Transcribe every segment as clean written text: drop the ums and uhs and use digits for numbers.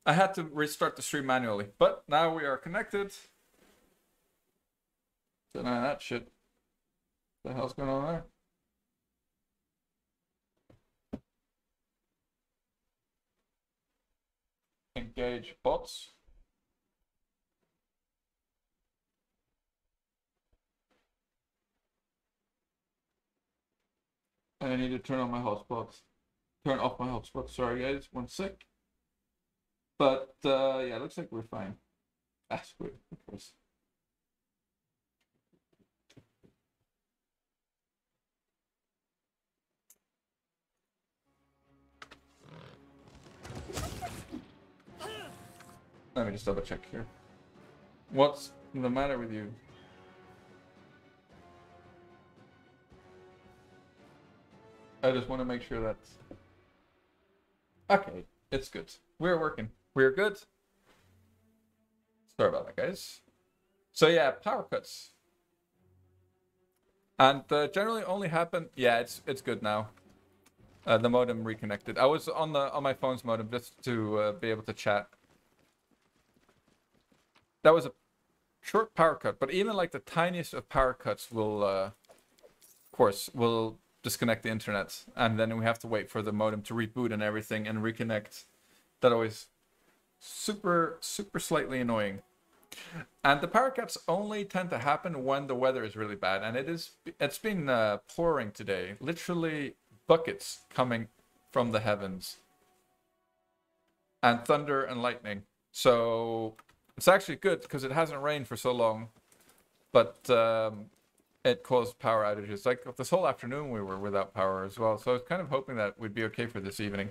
I had to restart the stream manually, but now we are connected. Deny that shit. What the hell's going on there? Engage bots. I need to turn on my hotspots. Turn off my hotspot. Sorry, guys. 1 sec. But yeah, looks like we're fine. That's good, of course. Let me just double check here. What's the matter with you? I just want to make sure that... Okay, it's good. We're working. We're good. Sorry about that, guys. So yeah, power cuts. And generally only happen... Yeah, it's good now. The modem reconnected. I was on my phone's modem just to be able to chat. That was a short power cut, but even like the tiniest of power cuts will, of course, will disconnect the internet, and then we have to wait for the modem to reboot and everything and reconnect. That always super slightly annoying. And the power cuts only tend to happen when the weather is really bad, and it's been pouring today, literally buckets coming from the heavens, and thunder and lightning. So it's actually good because it hasn't rained for so long, but it caused power outages. Like this whole afternoon we were without power as well, so I was kind of hoping that we'd be okay for this evening.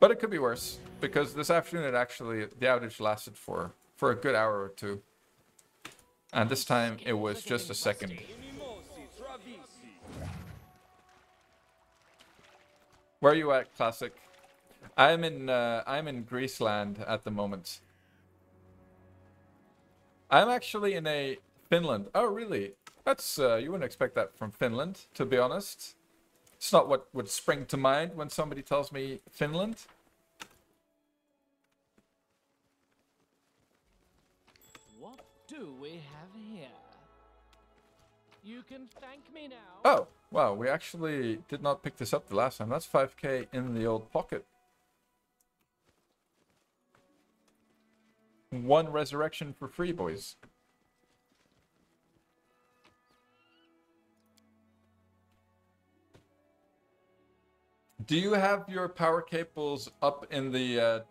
But it could be worse, because this afternoon the outage lasted for a good hour or two. And this time it was just a second. Where are you at, Classic? I'm in Greeceland at the moment. I'm actually in Finland. Oh, really? That's you wouldn't expect that from Finland, to be honest. It's not what would spring to mind when somebody tells me Finland. What do we have here? You can thank me now. Oh, wow, we actually did not pick this up the last time. That's 5k in the old pocket. 1 resurrection for free, boys. Do you have your power cables up in the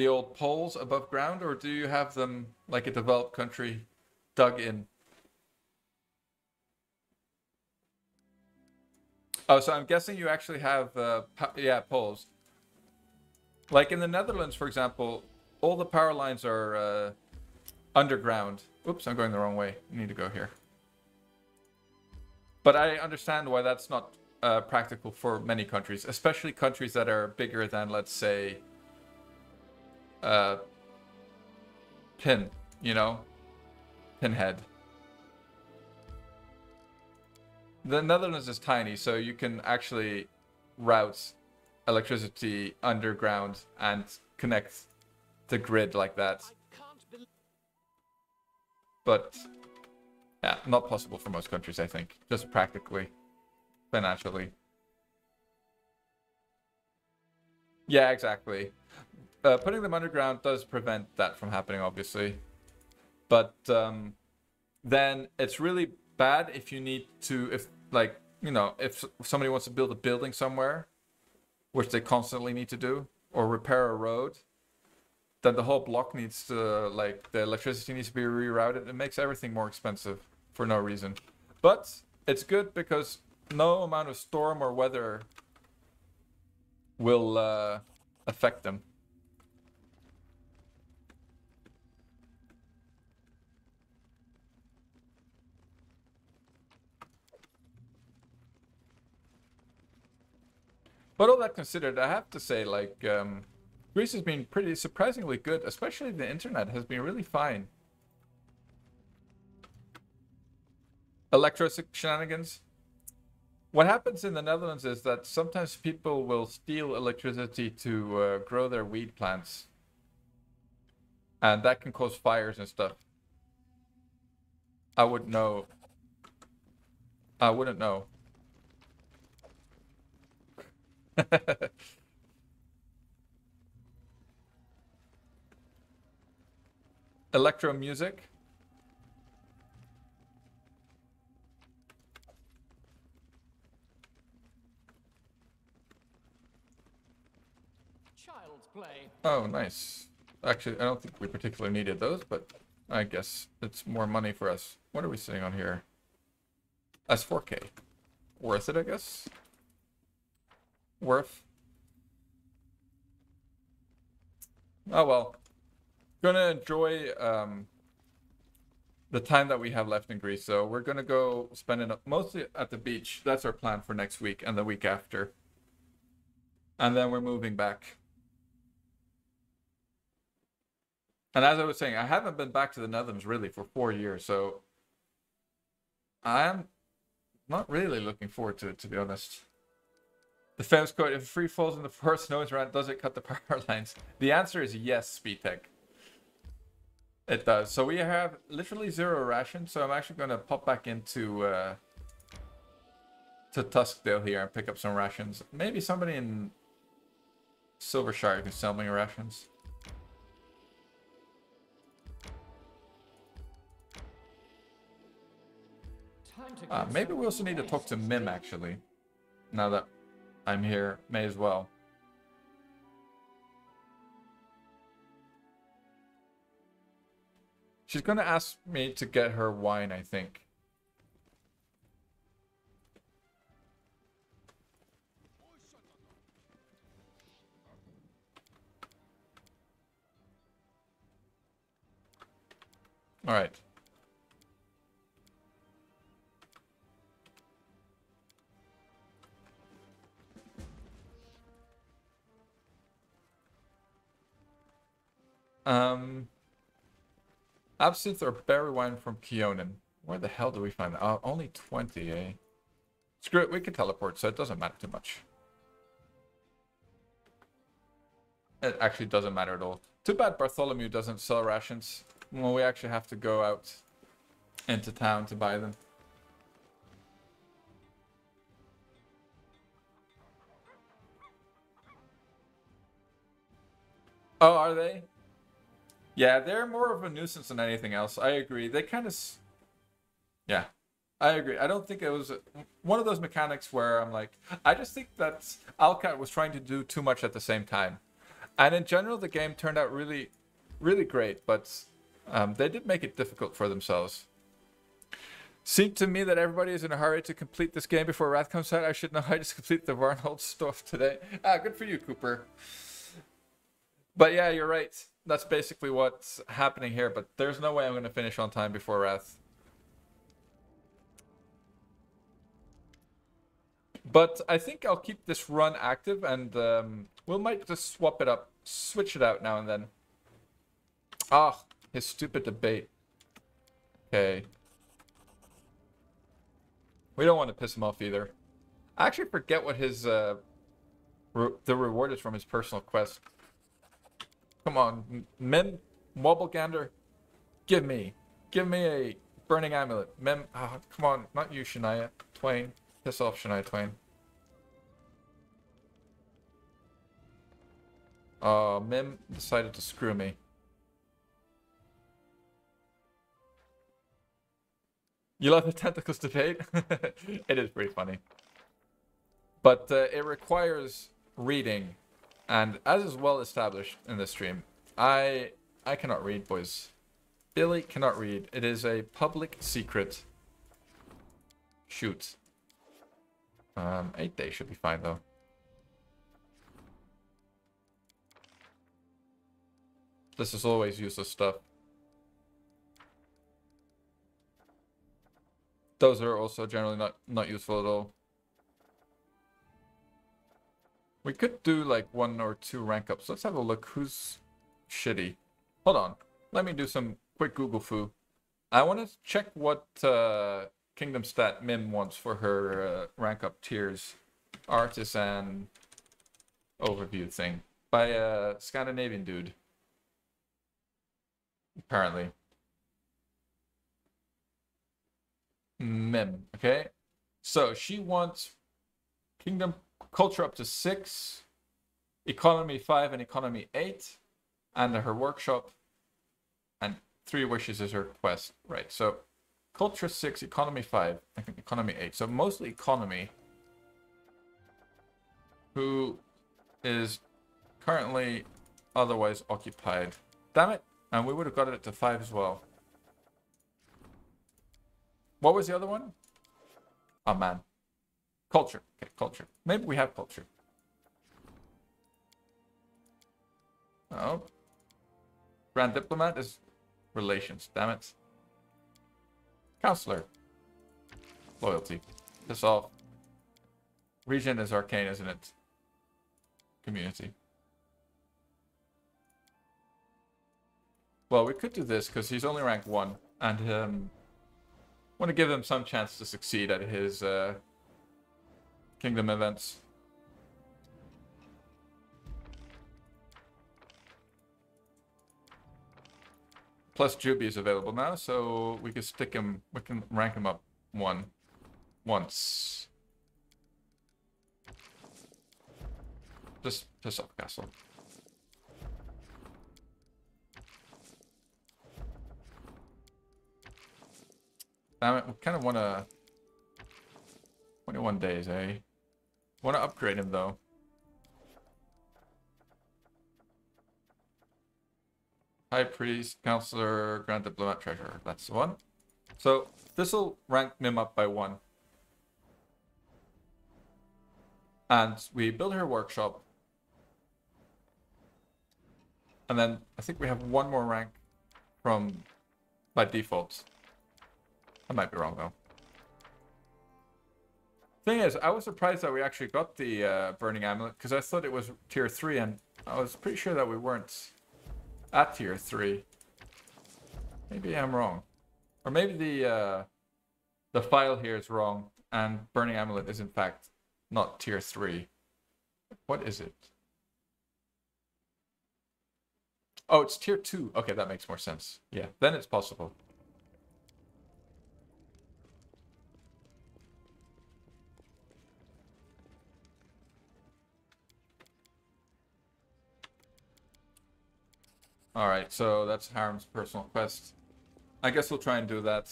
old poles above ground, or do you have them like a developed country dug in? Oh, so I'm guessing you actually have yeah, poles. Like in the Netherlands, for example, all the power lines are underground. Oops, I'm going the wrong way. I need to go here. But I understand why that's not practical for many countries, especially countries that are bigger than, let's say, Pin, you know? Pinhead. The Netherlands is tiny, so you can actually route electricity underground and connect the grid like that. But yeah, not possible for most countries, I think. Just practically, financially. Yeah, exactly. Putting them underground does prevent that from happening, obviously. But then it's really bad if you need to, if like, you know, if somebody wants to build a building somewhere, which they constantly need to do, or repair a road, then the whole block needs to, like, the electricity needs to be rerouted. It makes everything more expensive for no reason. But it's good because no amount of storm or weather will affect them. But all that considered, I have to say, like, Greece has been pretty surprisingly good, especially the internet has been really fine. Electro shenanigans? What happens in the Netherlands is that sometimes people will steal electricity to grow their weed plants. And that can cause fires and stuff. I wouldn't know. I wouldn't know. Electro music. Child's play. Oh, nice. Actually, I don't think we particularly needed those, but I guess it's more money for us. What are we sitting on here? That's 4K. Worth it, I guess? Worth. Oh, well. Gonna enjoy the time that we have left in Greece, so we're gonna go spend it mostly at the beach. That's our plan for next week and the week after. And then we're moving back. And as I was saying, I haven't been back to the Netherlands really for 4 years, so I'm not really looking forward to it, to be honest. The famous quote, if a tree falls in the forest, no one's around, does it cut the power lines? The answer is yes, SpeedTech. It does. So we have literally 0 rations, so I'm actually going to pop back into to Tuskdale here and pick up some rations. Maybe somebody in Silvershire can sell me rations. Maybe we also need to talk to Mim, actually. Now that I'm here, may as well. She's gonna ask me to get her wine, I think. All right. Absinthe or berry wine from Keonan. Where the hell do we find that? Oh, only 20, eh? Screw it, we can teleport, so it doesn't matter too much. It actually doesn't matter at all. Too bad Bartholomew doesn't sell rations. Well, we actually have to go out into town to buy them. Oh, are they? Yeah, they're more of a nuisance than anything else. I agree. They kind of... Yeah, I agree. I don't think it was one of those mechanics where I'm like... I just think that Alcat was trying to do too much at the same time. And in general, the game turned out really, really great. But they did make it difficult for themselves. Seemed to me that everybody is in a hurry to complete this game before Wrath comes out. I should know how to complete the Varnhold stuff today. Ah, good for you, Cooper. But yeah, you're right. That's basically what's happening here, but there's no way I'm going to finish on time before Wrath. But I think I'll keep this run active, and we might just swap it up, switch it out now and then. Ah, his stupid debate. Okay. We don't want to piss him off either. I actually forget what his the reward is from his personal quest. Come on, Mem, Wobblegander, give me a burning amulet. Mem, oh, come on, not you, Shania Twain. Piss off, Shania Twain. Oh, Mem decided to screw me. You love the tentacles debate? It is pretty funny. But it requires reading. And as is well established in this stream, I cannot read, boys. Billy cannot read. It is a public secret. Shoot. 8 days should be fine, though. This is always useless stuff. Those are also generally not useful at all. We could do like 1 or 2 rank ups. Let's have a look who's shitty. Hold on. Let me do some quick Google foo. I want to check what kingdom stat Mim wants for her rank up tiers artisan overview thing by a Scandinavian dude. Apparently. Mim, okay? So she wants kingdom culture up to 6, economy 5 and economy 8, and her workshop, and 3 wishes is her quest, right? So culture 6, economy 5, I think economy 8. So mostly economy, who is currently otherwise occupied. Damn it! And we would have got it to 5 as well. What was the other one? Oh man. Culture. Okay, culture. Maybe we have culture. Oh. Grand Diplomat is relations. Damn it. Counselor. Loyalty. Piss off. Region is arcane, isn't it? Community. Well, we could do this because he's only rank 1, and want to give him some chance to succeed at his kingdom events. Plus Juby is available now, so we can stick him, we can rank him up once. Just piss off Castle. Damn it, we kind of want to... 21 days, eh? Want to upgrade him, though. High Priest, Counselor, Grand Diplomat, Treasurer. That's the one. So, this will rank Mim up by 1. And we build her workshop. And then, I think we have 1 more rank from... by default. I might be wrong, though. Thing is, I was surprised that we actually got the Burning Amulet, because I thought it was tier 3, and I was pretty sure that we weren't at tier 3. Maybe I'm wrong. Or maybe the file here is wrong, and Burning Amulet is in fact not tier 3. What is it? Oh, it's tier 2. Okay, that makes more sense. Yeah, then it's possible. Alright, so that's Harem's personal quest. I guess we'll try and do that,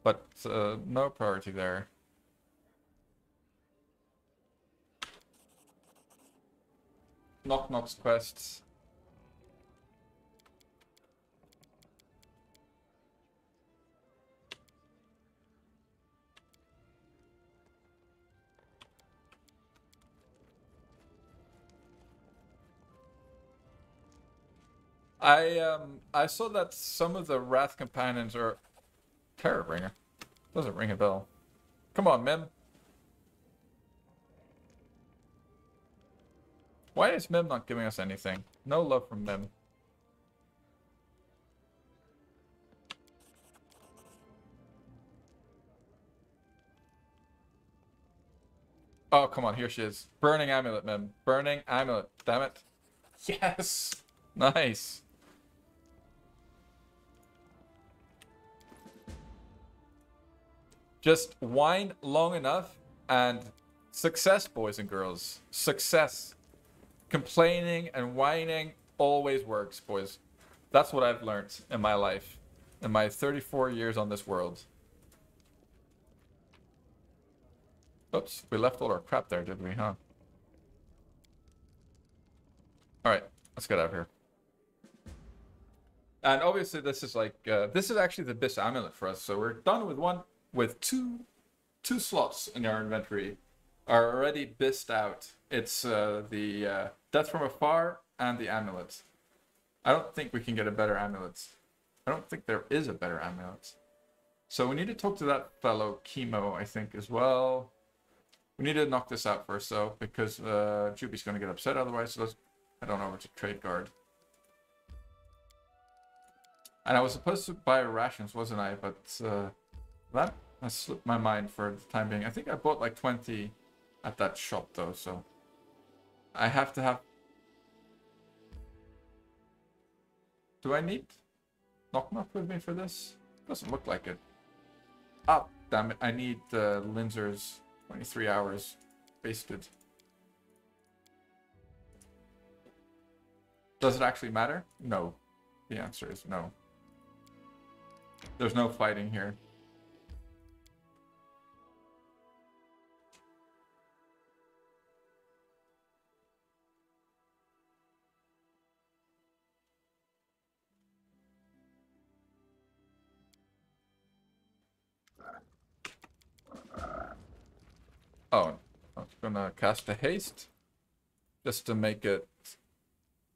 but no priority there. Knock Knock's quests. I saw that some of the Wrath companions are Terrorbringer. Doesn't ring a bell. Come on, Mim. Why is Mim not giving us anything? No love from Mim. Oh, come on, here she is. Burning Amulet, Mim. Burning Amulet. Damn it. Yes! Nice. Just whine long enough and success, boys and girls. Success. Complaining and whining always works, boys. That's what I've learned in my life. In my 34 years on this world. Oops, we left all our crap there, did we, huh? Alright, let's get out of here. And obviously this is like, this is actually the Bis Amulet for us. So we're done with two slots in our inventory are already Bissed out. It's the Death from Afar and the Amulet. I don't think we can get a better amulet. I don't think there is a better amulet. So we need to talk to that fellow Chemo, I think, as well. We need to knock this out first, though, because Juby's going to get upset otherwise. So let's head on over to Trade Guard. And I was supposed to buy rations, wasn't I? But That slipped my mind for the time being. I think I bought like 20 at that shop though, so I have to have. Do I need Knock Knock with me for this? Doesn't look like it. Ah, damn it! I need Linzer's 23 hours wasted. Does it actually matter? No. The answer is no. There's no fighting here. Oh, I'm gonna cast a haste just to make it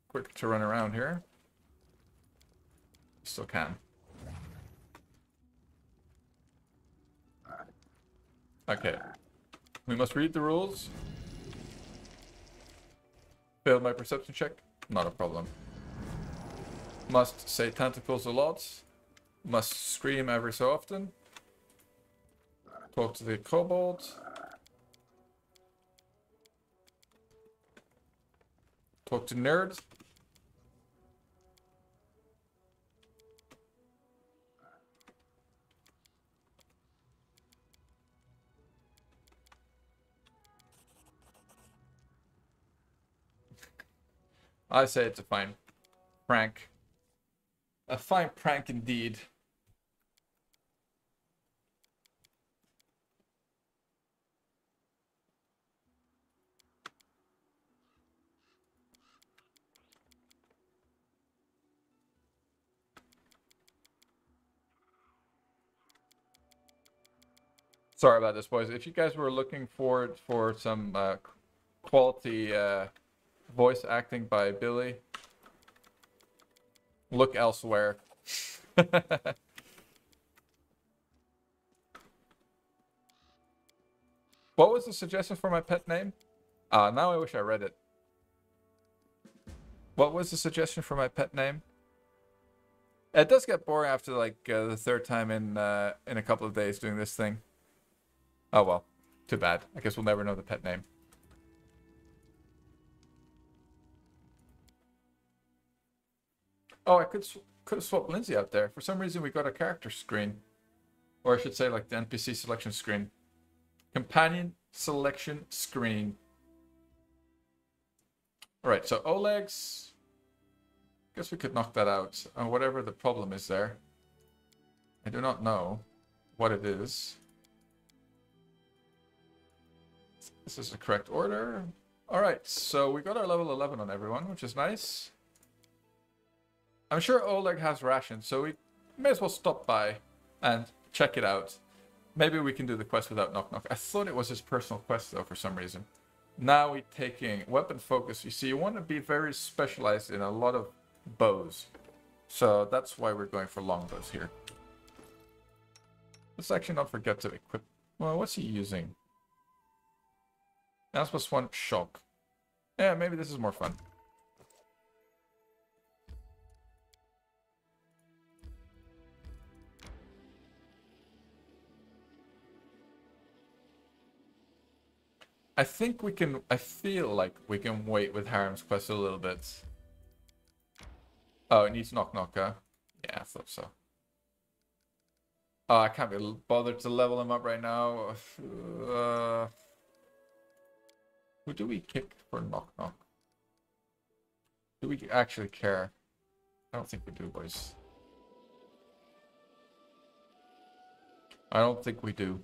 quick to run around here. Still can. Okay. We must read the rules. Failed my perception check. Not a problem. Must say tentacles a lot. Must scream every so often. Talk to the kobold. Talk to nerd. I say it's a fine prank. A fine prank indeed. Sorry about this, boys. If you guys were looking forward for some quality voice acting by Billy, look elsewhere. What was the suggestion for my pet name? Now I wish I read it. What was the suggestion for my pet name? It does get boring after like the third time in a couple of days doing this thing. Oh well, too bad. I guess we'll never know the pet name. Oh, I could have swapped Lindsay out there. For some reason, we got a character screen, or I should say, like the NPC selection screen, companion selection screen. All right, so Oleg's. Guess we could knock that out. Whatever the problem is there, I do not know what it is. This is the correct order. All right, so we got our level 11 on everyone, which is nice. I'm sure Oleg has rations, so we may as well stop by and check it out. Maybe we can do the quest without Knock Knock. I thought it was his personal quest, though, for some reason. Now we're taking weapon focus. You see, you want to be very specialized in a lot of bows. So that's why we're going for longbows here. Let's actually not forget to equip. Well, what's he using? That's +1 shock. Yeah, maybe this is more fun. I think we can. I feel like we can wait with Harem's quest a little bit. Oh, it needs Knock Knock, huh? Yeah, I thought so. Oh, I can't be bothered to level him up right now. Who do we kick for Knock Knock? Do we actually care? I don't think we do, boys. I don't think we do.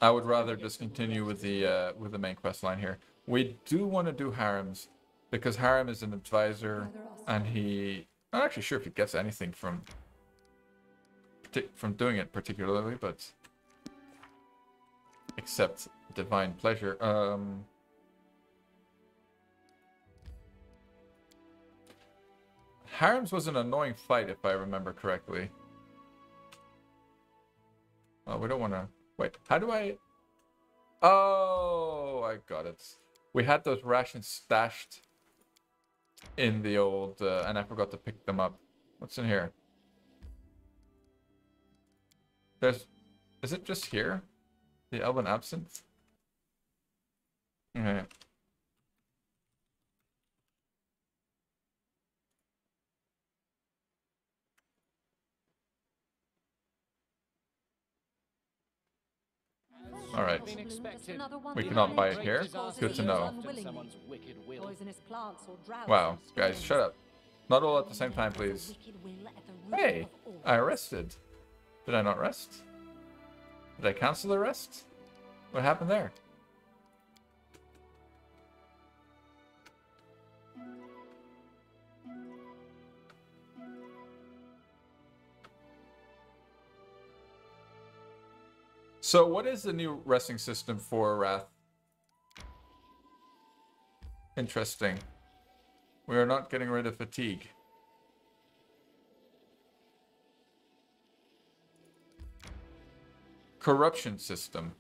I would rather just continue with the main quest line here. We do want to do Harems because Harem is an advisor, and I'm not actually sure if he gets anything from doing it particularly, but except divine pleasure. Harems was an annoying fight, if I remember correctly. Oh, we don't want to... Wait, how do I... Oh, I got it. We had those rations stashed in the old... and I forgot to pick them up. What's in here? There's... Is it just here? The Elven Absinthe? Okay. Alright. We cannot buy it here. Good to know. Wow, guys, shut up. Not all at the same time, please. Hey, I rested. Did I not rest? Did I cancel the rest? What happened there? So what is the new resting system for Wrath? Interesting. We are not getting rid of fatigue. Corruption system.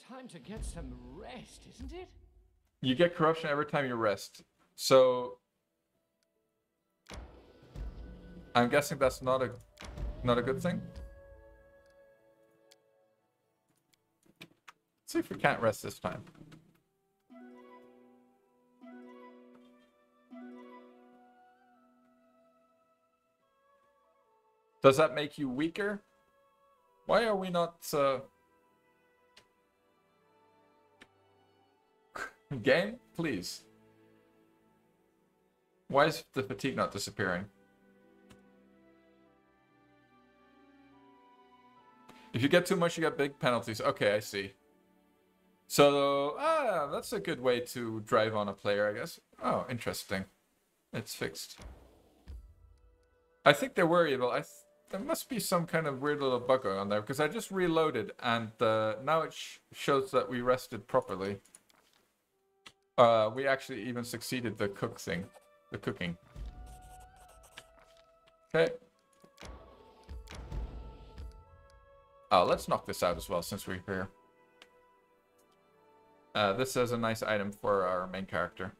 Time to get some rest, isn't it? You get corruption every time you rest. So I'm guessing that's not a good thing. Let's see if we can't rest this time. Does that make you weaker? Why are we not game, please. Why is the fatigue not disappearing? If you get too much, you get big penalties. Okay, I see. So, that's a good way to drive on a player, I guess. Oh, interesting. It's fixed. I think they're worryable. There must be some kind of weird little bug going on there, because I just reloaded, and now it shows that we rested properly. We actually even succeeded the cooking. Okay. Oh, let's knock this out as well, since we're here. This is a nice item for our main character.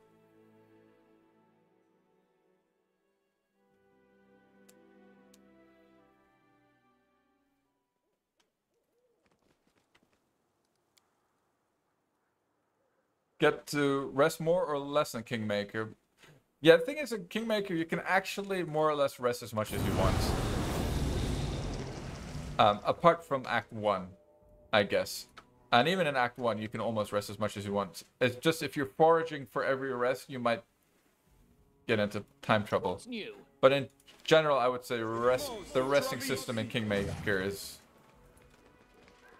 Get to rest more or less than Kingmaker. Yeah, the thing is, in Kingmaker, you can actually more or less rest as much as you want. Apart from Act 1, I guess. And even in Act 1, you can almost rest as much as you want. It's just if you're foraging for every rest, you might get into time trouble. But in general, I would say the resting system in Kingmaker is...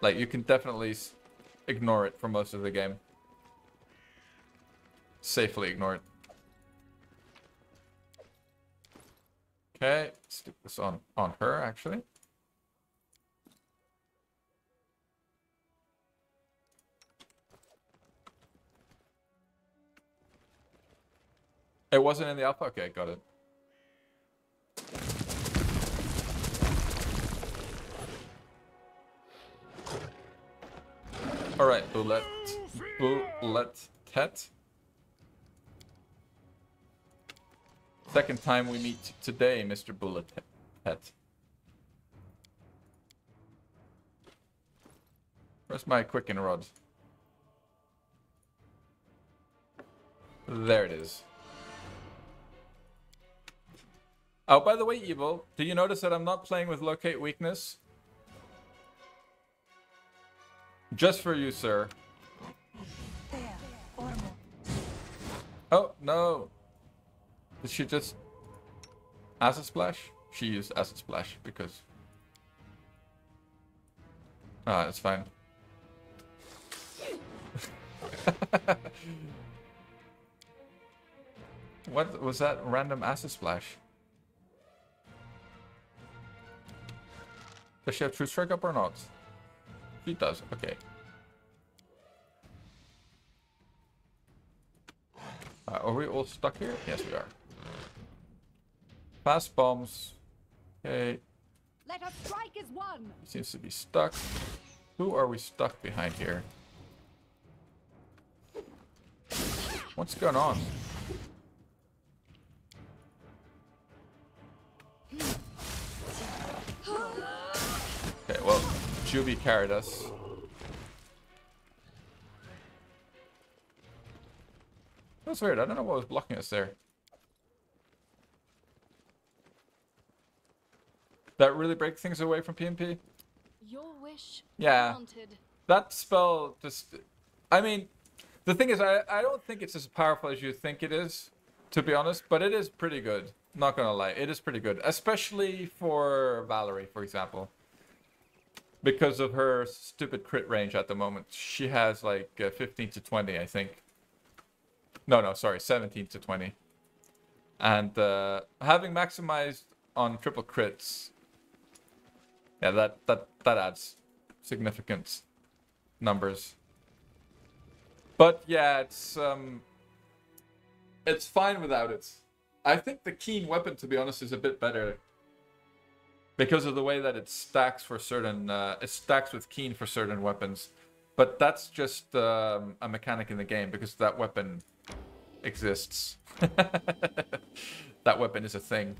Like, you can definitely ignore it for most of the game. Safely ignore it. Okay, stick this on her, actually. It wasn't in the alpha? Okay, got it. Alright, Bullet Tet. Second time we meet today, Mr. Bullet Tet. Where's my quicken rod? There it is. Oh, by the way, Evil, do you notice that I'm not playing with Locate Weakness? Just for you, sir. Oh, no. Did she just... Acid Splash? She used Acid Splash because... Ah, it's fine. What was that random Acid Splash? Does she have True Strike up or not? She does, okay. Are we all stuck here? Yes, we are. Fast bombs. Okay. Let us strike as one. He seems to be stuck. Who are we stuck behind here? What's going on? Juby carried us. That's weird. I don't know what was blocking us there. That really break things away from PMP? Your wish Yeah. granted. That spell just... I mean, the thing is, I don't think it's as powerful as you think it is, to be honest, but it is pretty good. Not gonna lie, it is pretty good. Especially for Valerie, for example. Because of her stupid crit range at the moment. She has like 15 to 20, I think. No, sorry, 17 to 20. And having maximized on triple crits, yeah, that adds significant numbers. But yeah, it's fine without it. I think the keen weapon, to be honest, is a bit better because of the way that it stacks for certain. It stacks with keen for certain weapons, but that's just a mechanic in the game because that weapon exists. That weapon is a thing.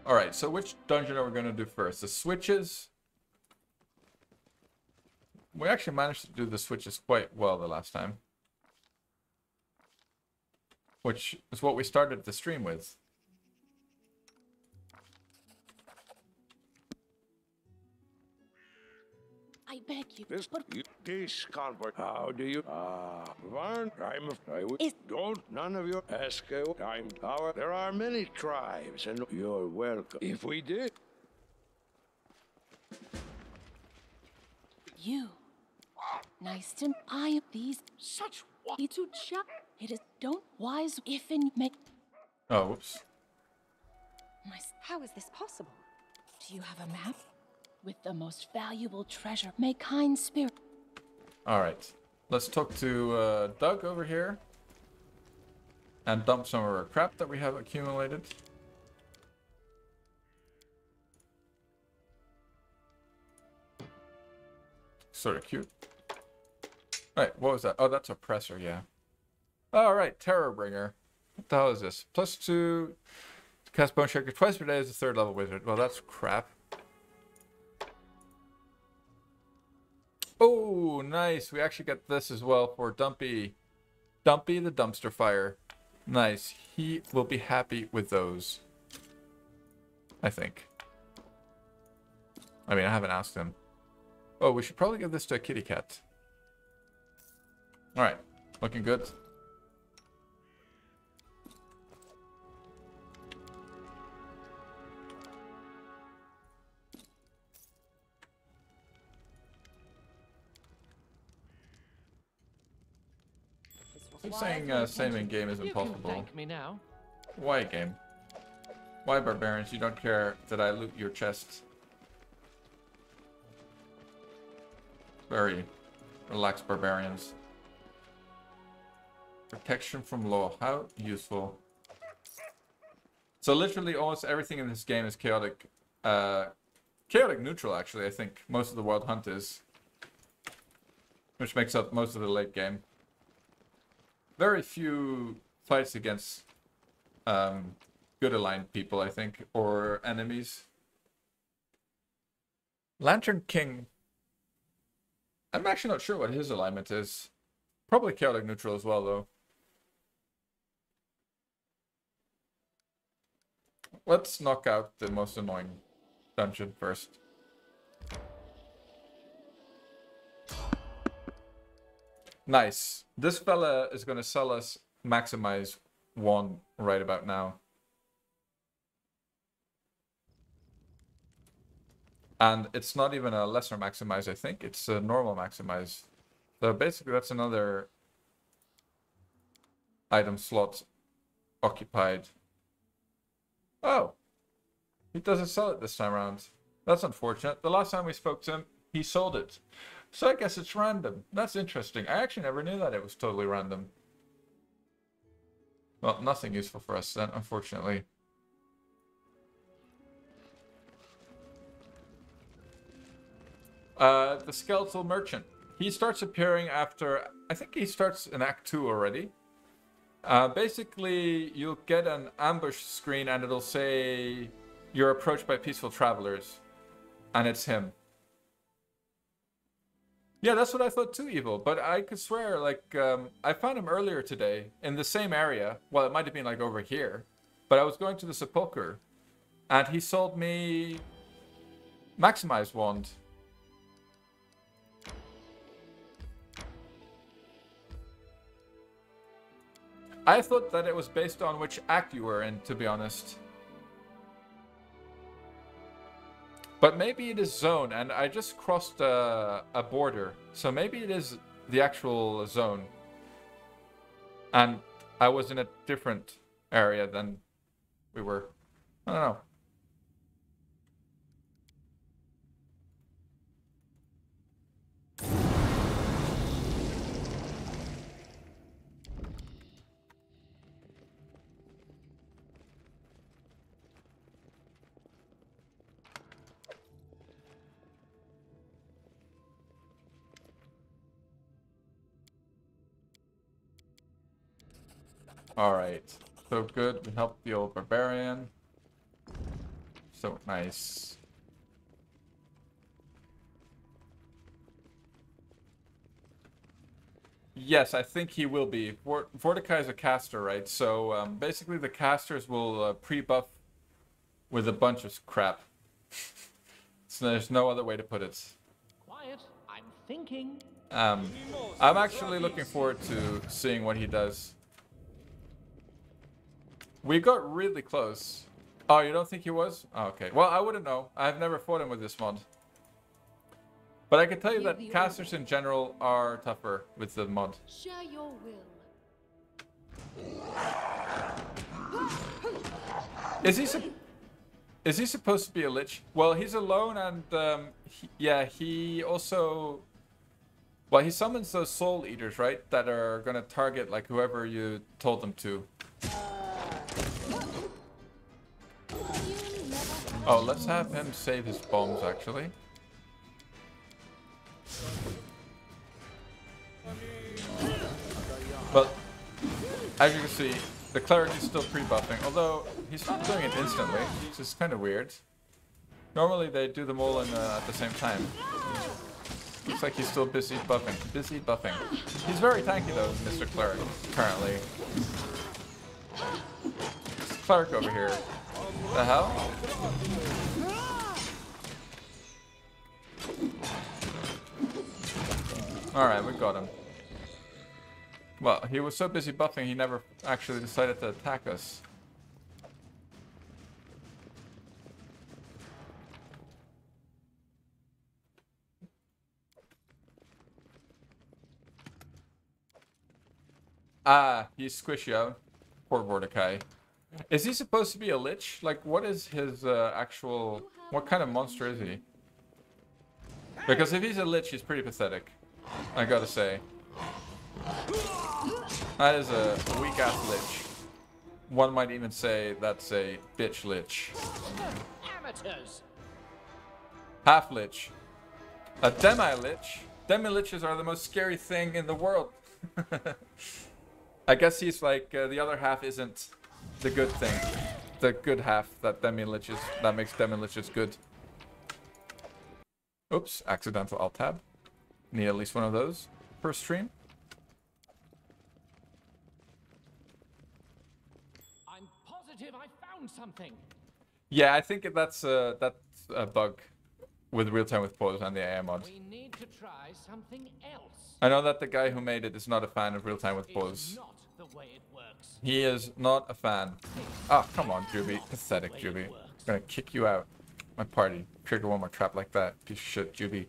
Alright, so which dungeon are we going to do first? The switches? We actually managed to do the switches quite well the last time. Which is what we started the stream with. I beg you, This convert. How do you? Varn, don't none of you ask. I'm power. There are many tribes, and you're welcome. If we did. you. Nice to eye these such to chuck. It is don't wise if in make. Oh, whoops. How is this possible? Do you have a map? With the most valuable treasure, may kind spirit. Alright. Let's talk to Doug over here. And dump some of our crap that we have accumulated. Sort of cute. Right, what was that? Oh, that's Oppressor, yeah. Alright, Terrorbringer. What the hell is this? +2 to cast Bone Shaker twice per day as a 3rd level wizard. Well, that's crap. Oh, nice. We actually get this as well for Dumpy. Dumpy the Dumpster Fire. Nice. He will be happy with those. I think. I mean, I haven't asked him. Oh, we should probably give this to a kitty cat. Alright. Looking good. He's saying same in game is impossible. You can thank me now. Why game? Why barbarians? You don't care that I loot your chest. Very relaxed barbarians. Protection from law. How useful. So literally almost everything in this game is chaotic. Chaotic neutral, actually, I think. Most of the Wild Hunt is. Which makes up most of the late game. Very few fights against good aligned people, I think, or enemies. Lantern King. I'm actually not sure what his alignment is. Probably chaotic neutral as well, though. Let's knock out the most annoying dungeon first. Nice. This fella is going to sell us Maximize 1 right about now. And it's not even a lesser Maximize, I think. It's a normal Maximize. So basically that's another item slot occupied. Oh. He doesn't sell it this time around. That's unfortunate. The last time we spoke to him, he sold it. So I guess it's random. That's interesting. I actually never knew that it was totally random. Well, nothing useful for us then, unfortunately. The Skeletal Merchant. He starts appearing after... I think he starts in Act 2 already. Basically, you'll get an ambush screen and it'll say you're approached by peaceful travelers. And it's him. Yeah, that's what I thought too, Evil. But I could swear, like, I found him earlier today in the same area. Well, it might have been like over here. But I was going to the sepulcher. And he sold me Maximize Wand. I thought that it was based on which act you were in, to be honest. But maybe it is zone, and I just crossed a border. So maybe it is the actual zone. And I was in a different area than we were. I don't know. Alright. So good. We helped the old barbarian. So nice. Yes, I think he will be. Vorticai is a caster, right? So basically the casters will pre-buff with a bunch of crap. So there's no other way to put it. Quiet. I'm thinking. I'm actually looking forward to seeing what he does. We got really close. Oh, you don't think he was? Oh, okay. Well, I wouldn't know. I've never fought him with this mod. But I can tell you that casters in general are tougher with the mod. Share your will. Is he supposed to be a lich? Well, he's alone and he also... Well, he summons those soul eaters, right? That are gonna target like whoever you told them to. Oh, let's have him save his bombs, actually. But, as you can see, the cleric is still pre-buffing, although he's not doing it instantly, which is kind of weird. Normally they do them all in, at the same time. Looks like he's still busy buffing. Busy buffing. He's very tanky though, Mr. Cleric, currently. This cleric over here. The hell? Alright, we got him. Well, he was so busy buffing he never actually decided to attack us. Ah, he's squishy out. Poor Vorticai. Is he supposed to be a lich? Like, what is his actual... What kind of monster is he? Because if he's a lich, he's pretty pathetic. I gotta say. That is a weak-ass lich. One might even say that's a bitch lich. Amateurs. Half lich. A demi-lich. Demi-liches are the most scary thing in the world. I guess he's like, the other half isn't the good thing. The good half that demi-liches, that makes demi-liches good. Oops, accidental alt-tab. Need at least one of those per stream. I'm positive I found something. Yeah, I think that's a bug with real-time with pause and the AI mod. We need to try something else. I know that the guy who made it is not a fan of real-time with pause. It's not the way it works. He is not a fan. Oh, come on, Juby. Pathetic, Juby. I'm gonna kick you out. My party. Trigger one more trap like that. Piece of shit, Juby.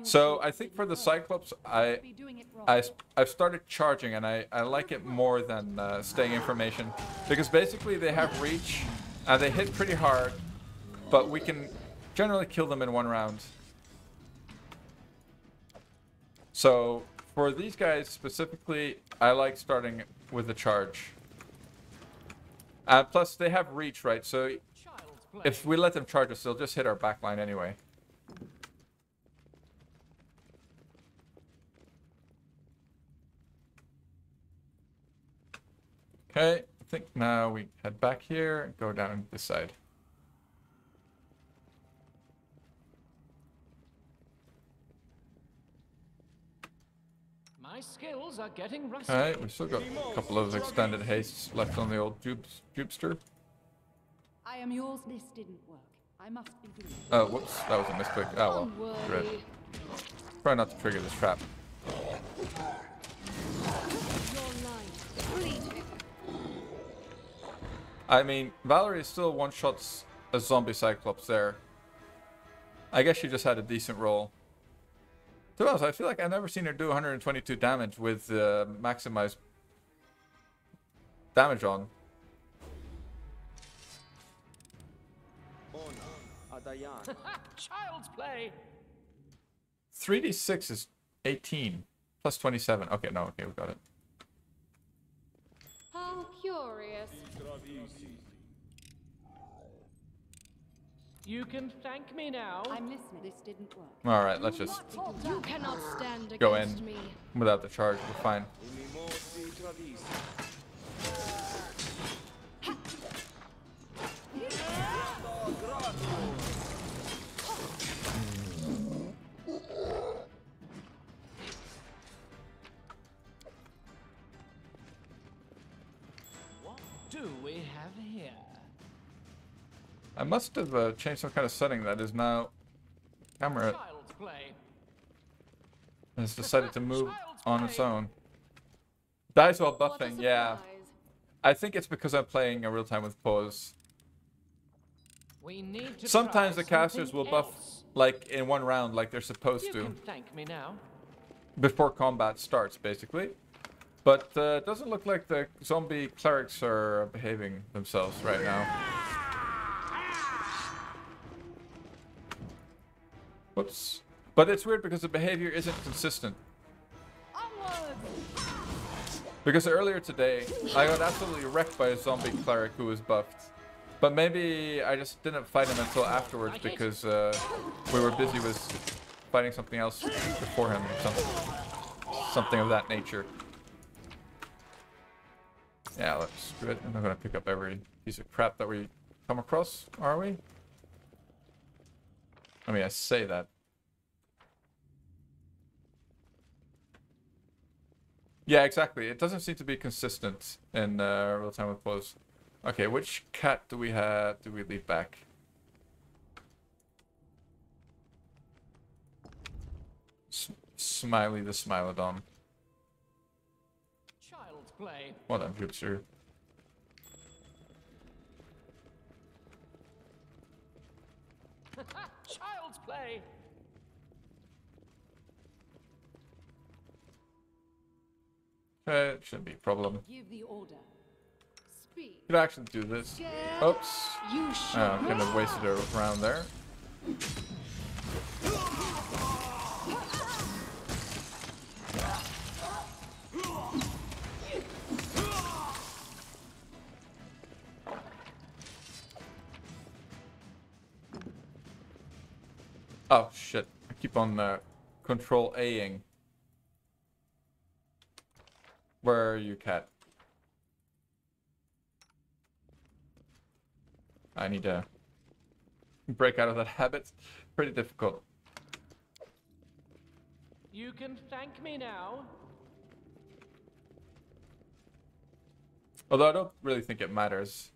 So I think for the Cyclops, I've started charging and I like it more than staying information, because basically they have reach and they hit pretty hard, but we can generally kill them in one round. So for these guys specifically, I like starting with the charge. Plus, they have reach, right? So Child's play. if we let them charge us, they'll just hit our backline anyway. Okay, I think now we head back here and go down this side. My skills are getting rusty. Alright, we've still got a couple of extended hastes left on the old Jupester. I am yours. This didn't work. I must be doing it. Oh, whoops, that was a misclick. Oh well, great. Try not to trigger this trap. I mean, Valerie still one-shots a zombie Cyclops there. I guess she just had a decent roll. To be honest, I feel like I've never seen her do 122 damage with maximized damage on. Child's play. 3d6 is 18 plus 27. Okay, no, okay, we got it. How curious. You can thank me now. I'm listening. This didn't work. All right, let's just You cannot stand go against in me. without the charge. We're fine. What do we have here? I must have changed some kind of setting that is now camera Child's play. has decided to move on its own. Dies while What a buffing, yeah. surprise. I think it's because I'm playing a real time with pause. We need to Sometimes try the casters will something buff else. like in one round, like they're supposed You to, can thank me now. before combat starts, basically. But it doesn't look like the zombie clerics are behaving themselves right now. Whoops. But it's weird because the behavior isn't consistent. Because earlier today, I got absolutely wrecked by a zombie cleric who was buffed. But maybe I just didn't fight him until afterwards because we were busy with fighting something else before him or something of that nature. Yeah, let's do it. I'm not going to pick up every piece of crap that we come across, are we? I mean, I say that. Yeah, exactly. It doesn't seem to be consistent in real time with pause. Okay, which cat do we have? Do we leave back? Smiley the Smilodon. Child's play. Well done, Jupiter. Child's play. Okay, it shouldn't be a problem. Give the order. Speed. Could actually do this. Oops. You should. Oh, kind of wasted a round there. Oh shit! I keep on control A-ing. Where are you, cat? I need to break out of that habit. Pretty difficult. You can thank me now. Although I don't really think it matters.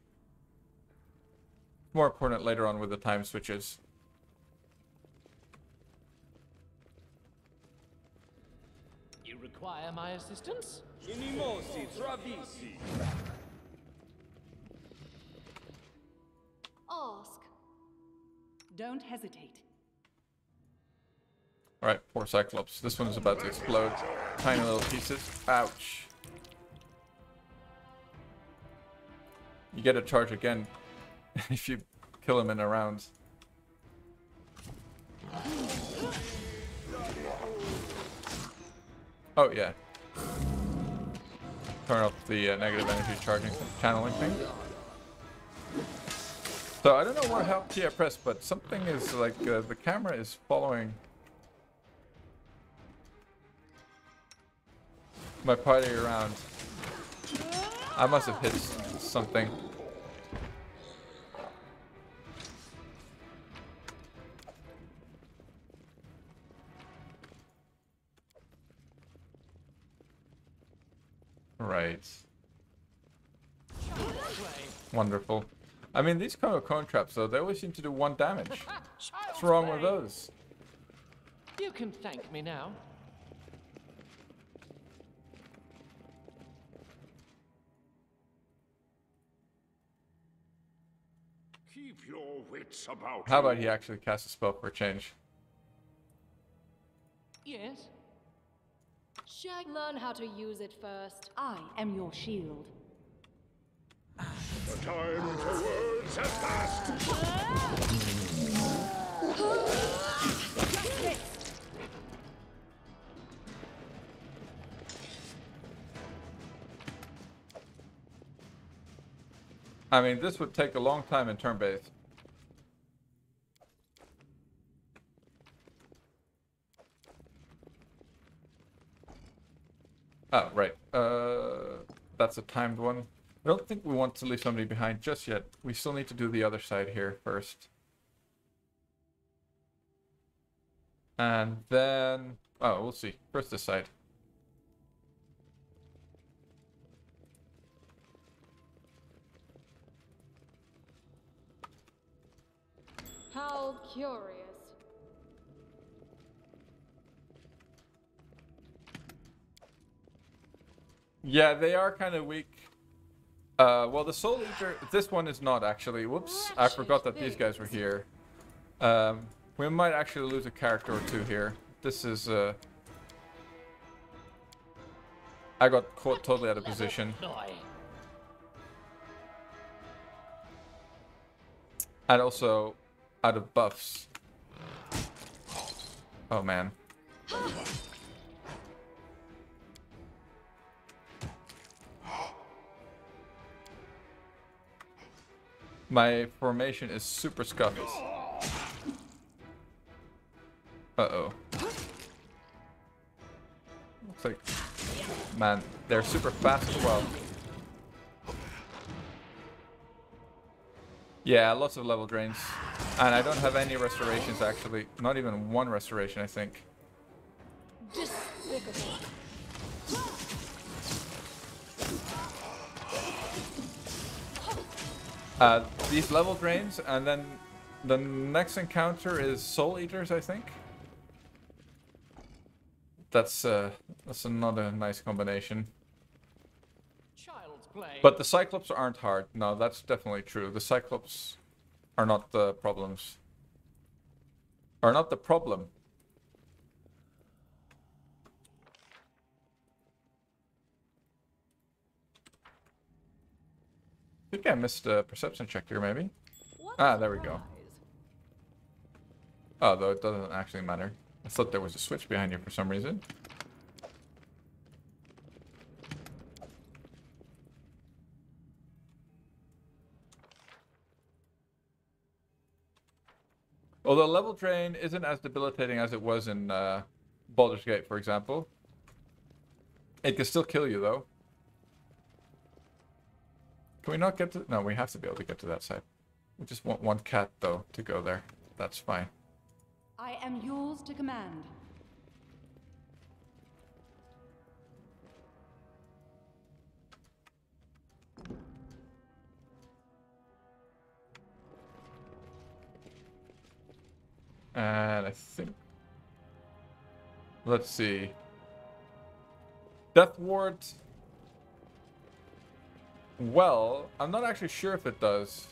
More important later on with the time switches. You require my assistance? Ask. Don't hesitate. Alright, poor Cyclops. This one is about to explode. Tiny little pieces. Ouch. You get a charge again if you kill him in a round. Oh, yeah. Turn up the negative energy charging channeling thing. So I don't know what help key I pressed, but something is like the camera is following my party around. I must have hit something. Right. Wonderful. I mean, these kind of cone traps, though, they always seem to do 1 damage. What's wrong with those? You can thank me now. Keep your wits about How about he actually casts a spell for a change? Yes. Shag, learn how to use it first. I am your shield. The time for words has passed. I mean, this would take a long time in turn-based. Oh, right. That's a timed one. I don't think we want to leave somebody behind just yet. We still need to do the other side here first. And then... oh, we'll see. First this side. How curious. Yeah, they are kind of weak. Well, the Soul Eater, this one is not actually. Whoops, I forgot that these guys were here. We might actually lose a character or two here. This is, I got caught totally out of position. And also, out of buffs. Oh, man. My formation is super scuffed. Uh-oh. Looks like... man, they're super fast as well. Yeah, lots of level drains. And I don't have any restorations, actually. Not even 1 restoration, I think. Despicable. These level drains, and then the next encounter is Soul Eaters, I think. That's another nice combination. Child's play. But the Cyclops aren't hard. No, that's definitely true. The Cyclops are not the problems. Are not the problem. I think I missed a perception check here, maybe. Ah, there we go. Oh, though it doesn't actually matter. I thought there was a switch behind you for some reason. Although level drain isn't as debilitating as it was in Baldur's Gate, for example. It can still kill you, though. Can we not get to... no, we have to be able to get to that side. We just want 1 cat, though, to go there. That's fine. I am yours to command. And I think... let's see. Death Ward... well, I'm not actually sure if it does.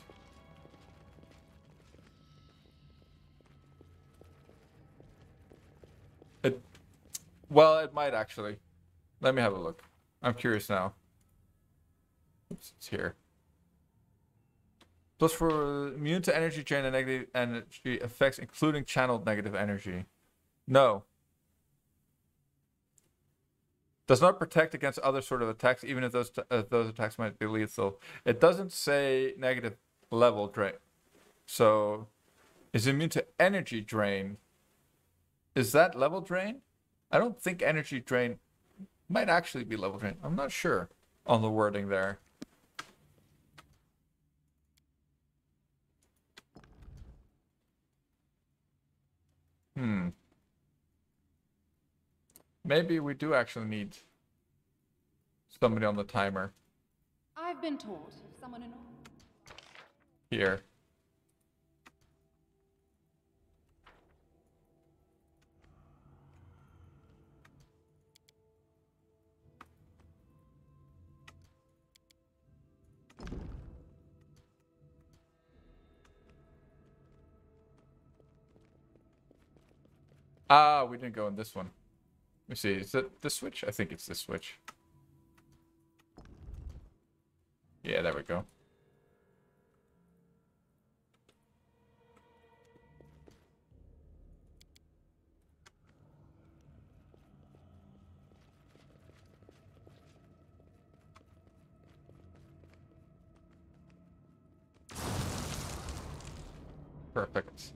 Well, it might actually. Let me have a look. I'm curious now. Oops, it's here. Plus for immune to energy drain and negative energy effects, including channeled negative energy. No. Does not protect against other sort of attacks, even if those attacks might be lethal. It doesn't say negative level drain. So, is immune to energy drain. Is that level drain? I don't think energy drain might actually be level drain. I'm not sure on the wording there. Maybe we do actually need somebody on the timer. I've been told someone in... Here. Ah, we didn't go in this one. Let me see, is it this switch? I think it's this switch. Yeah, there we go. Perfect.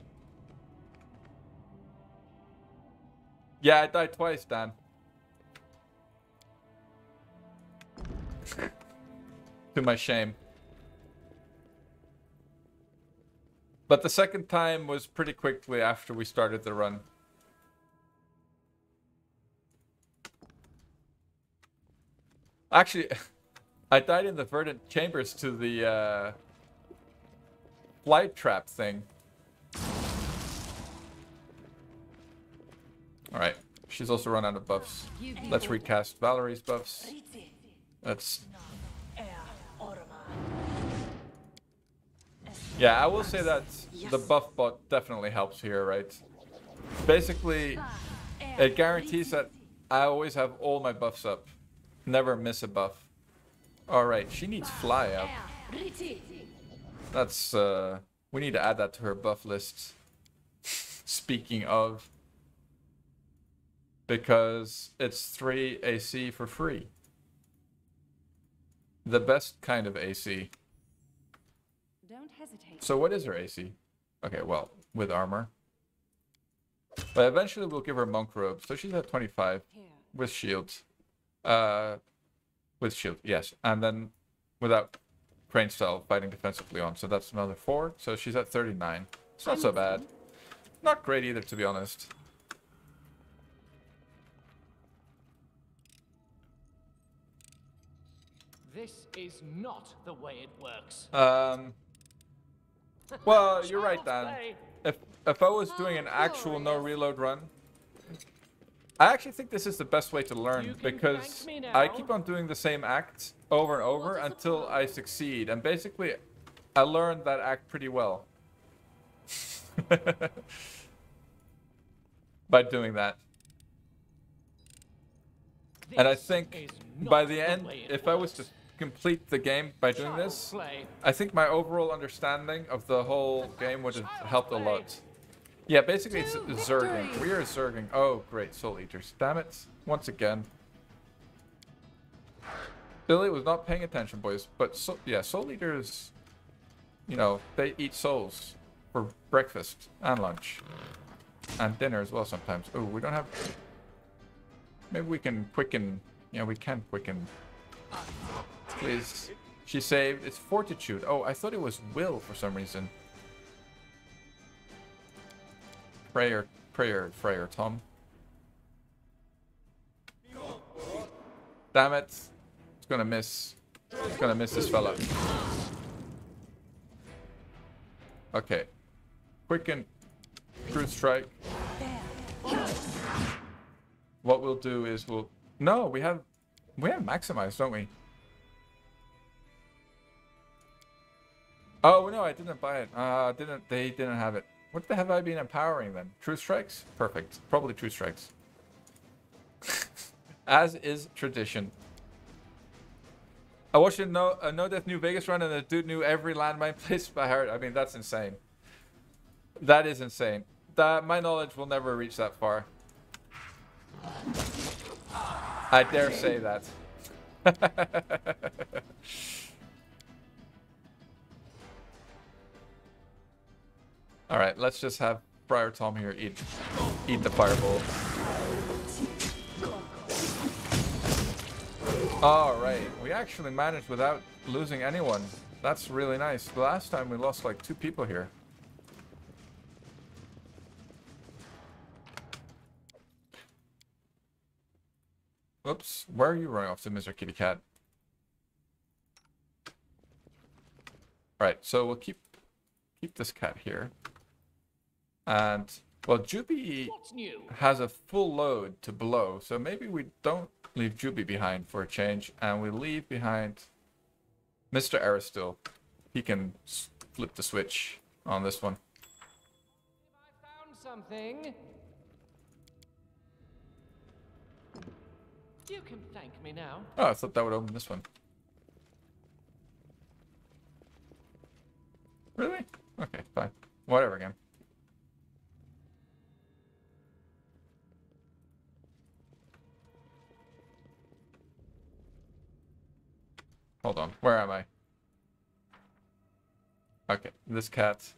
Yeah, I died twice, Dan. To my shame. But the second time was pretty quickly after we started the run. Actually, I died in the verdant chambers to the flight trap thing. Alright, she's also run out of buffs. Let's recast Valerie's buffs. Let's... Yeah, I will say that the buff bot definitely helps here, right? Basically, it guarantees that I always have all my buffs up. Never miss a buff. Alright, she needs fly up. That's, we need to add that to her buff list. Speaking of... Because it's 3 AC for free. The best kind of AC. Don't hesitate. So what is her AC? Okay, well, with armor. But eventually we'll give her monk robe. So she's at 25 with shield. With shield, yes. And then without crane style fighting defensively on. So that's another 4. So she's at 39. It's not so bad. Not great either, to be honest. This is not the way it works. Well, you're right, Dan. If I was doing an actual no reload run, I actually think this is the best way to learn because I keep on doing the same act over and over until I succeed, and basically, I learned that act pretty well by doing that. And I think by the end, if I was to complete the game by doing this, I think my overall understanding of the whole game would have helped a lot. Yeah, basically it's Zerging. We are Zerging. Oh, great, Soul Eaters. Damn it. Once again. Billy was not paying attention, boys. But, yeah, Soul Eaters, you know, they eat souls for breakfast and lunch. And dinner as well sometimes. Oh, we don't have... Maybe we can quicken... Yeah, we can quicken. Please. She saved. It's Fortitude. Oh, I thought it was Will for some reason. Prayer, Tom. Damn it. It's gonna miss. It's gonna miss this fella. Okay. Quicken. Cruise strike. What we'll do is we'll... No, we have maximized, don't we? Oh, no, I didn't buy it. They didn't have it. What have I been empowering then? True strikes? Perfect. Probably true strikes. As is tradition. I watched a No Death New Vegas run and the dude knew every landmine placed by heart. I mean, that's insane. That is insane. My knowledge will never reach that far. I dare say that. Alright, let's just have Friar Tom here eat the fireball. Alright, we actually managed without losing anyone. That's really nice. The last time we lost like 2 people here. Oops, where are you running off to, Mr. Kitty Cat? Alright, so we'll keep this cat here. And, well, Juby has a full load to blow, so maybe we don't leave Juby behind for a change, and we leave behind Mr. Aristil. He can flip the switch on this one. I found something. You can thank me now. Oh, I thought that would open this one. Really? Okay, fine. Whatever, game. Hold on, where am I? Okay, this cat.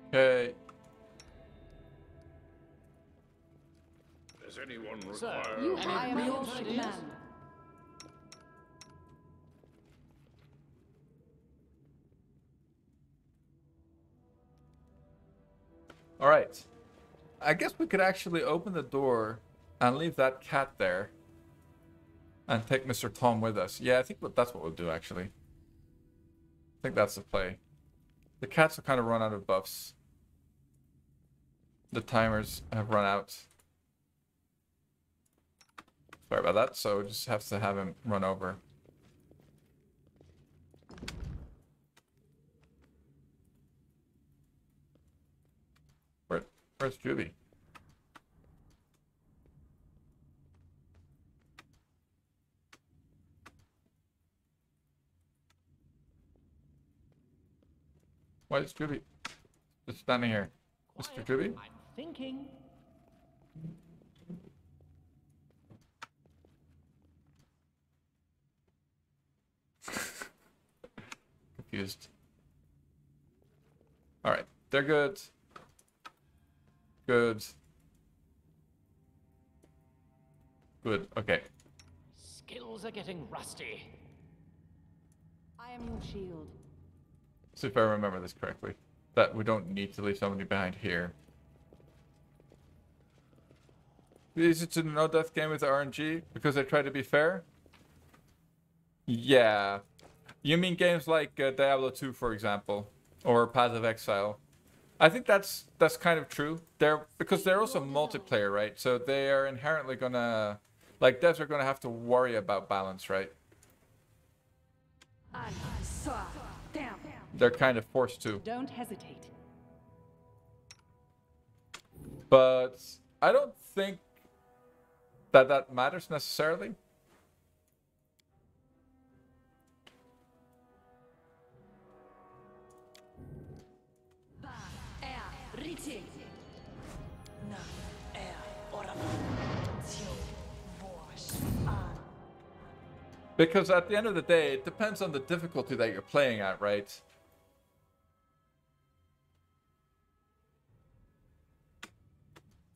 Okay. Does anyone Sir, require... You Any have real your ideas? command. Alright. I guess we could actually open the door and leave that cat there. And take Mr. Tom with us. Yeah, I think that's what we'll do, actually. I think that's the play. The cats have kind of run out of buffs. The timers have run out. Sorry about that, so we just have to have him run over. Where's Juby? Why is Juby just standing here? Mr. Juby? I'm thinking. Confused. Alright, they're good. Good. Good, okay. Skills are getting rusty. I am your shield. See if I remember this correctly. That we don't need to leave somebody behind here. Is it a no-death game with RNG? Because they try to be fair? Yeah. You mean games like Diablo 2, for example? Or Path of Exile? I think that's kind of true. Because they're also multiplayer, right? So they are inherently gonna... Like, devs are gonna have to worry about balance, right? They're kind of forced to. Don't hesitate. But I don't think that matters necessarily. Because at the end of the day, it depends on the difficulty that you're playing at, right?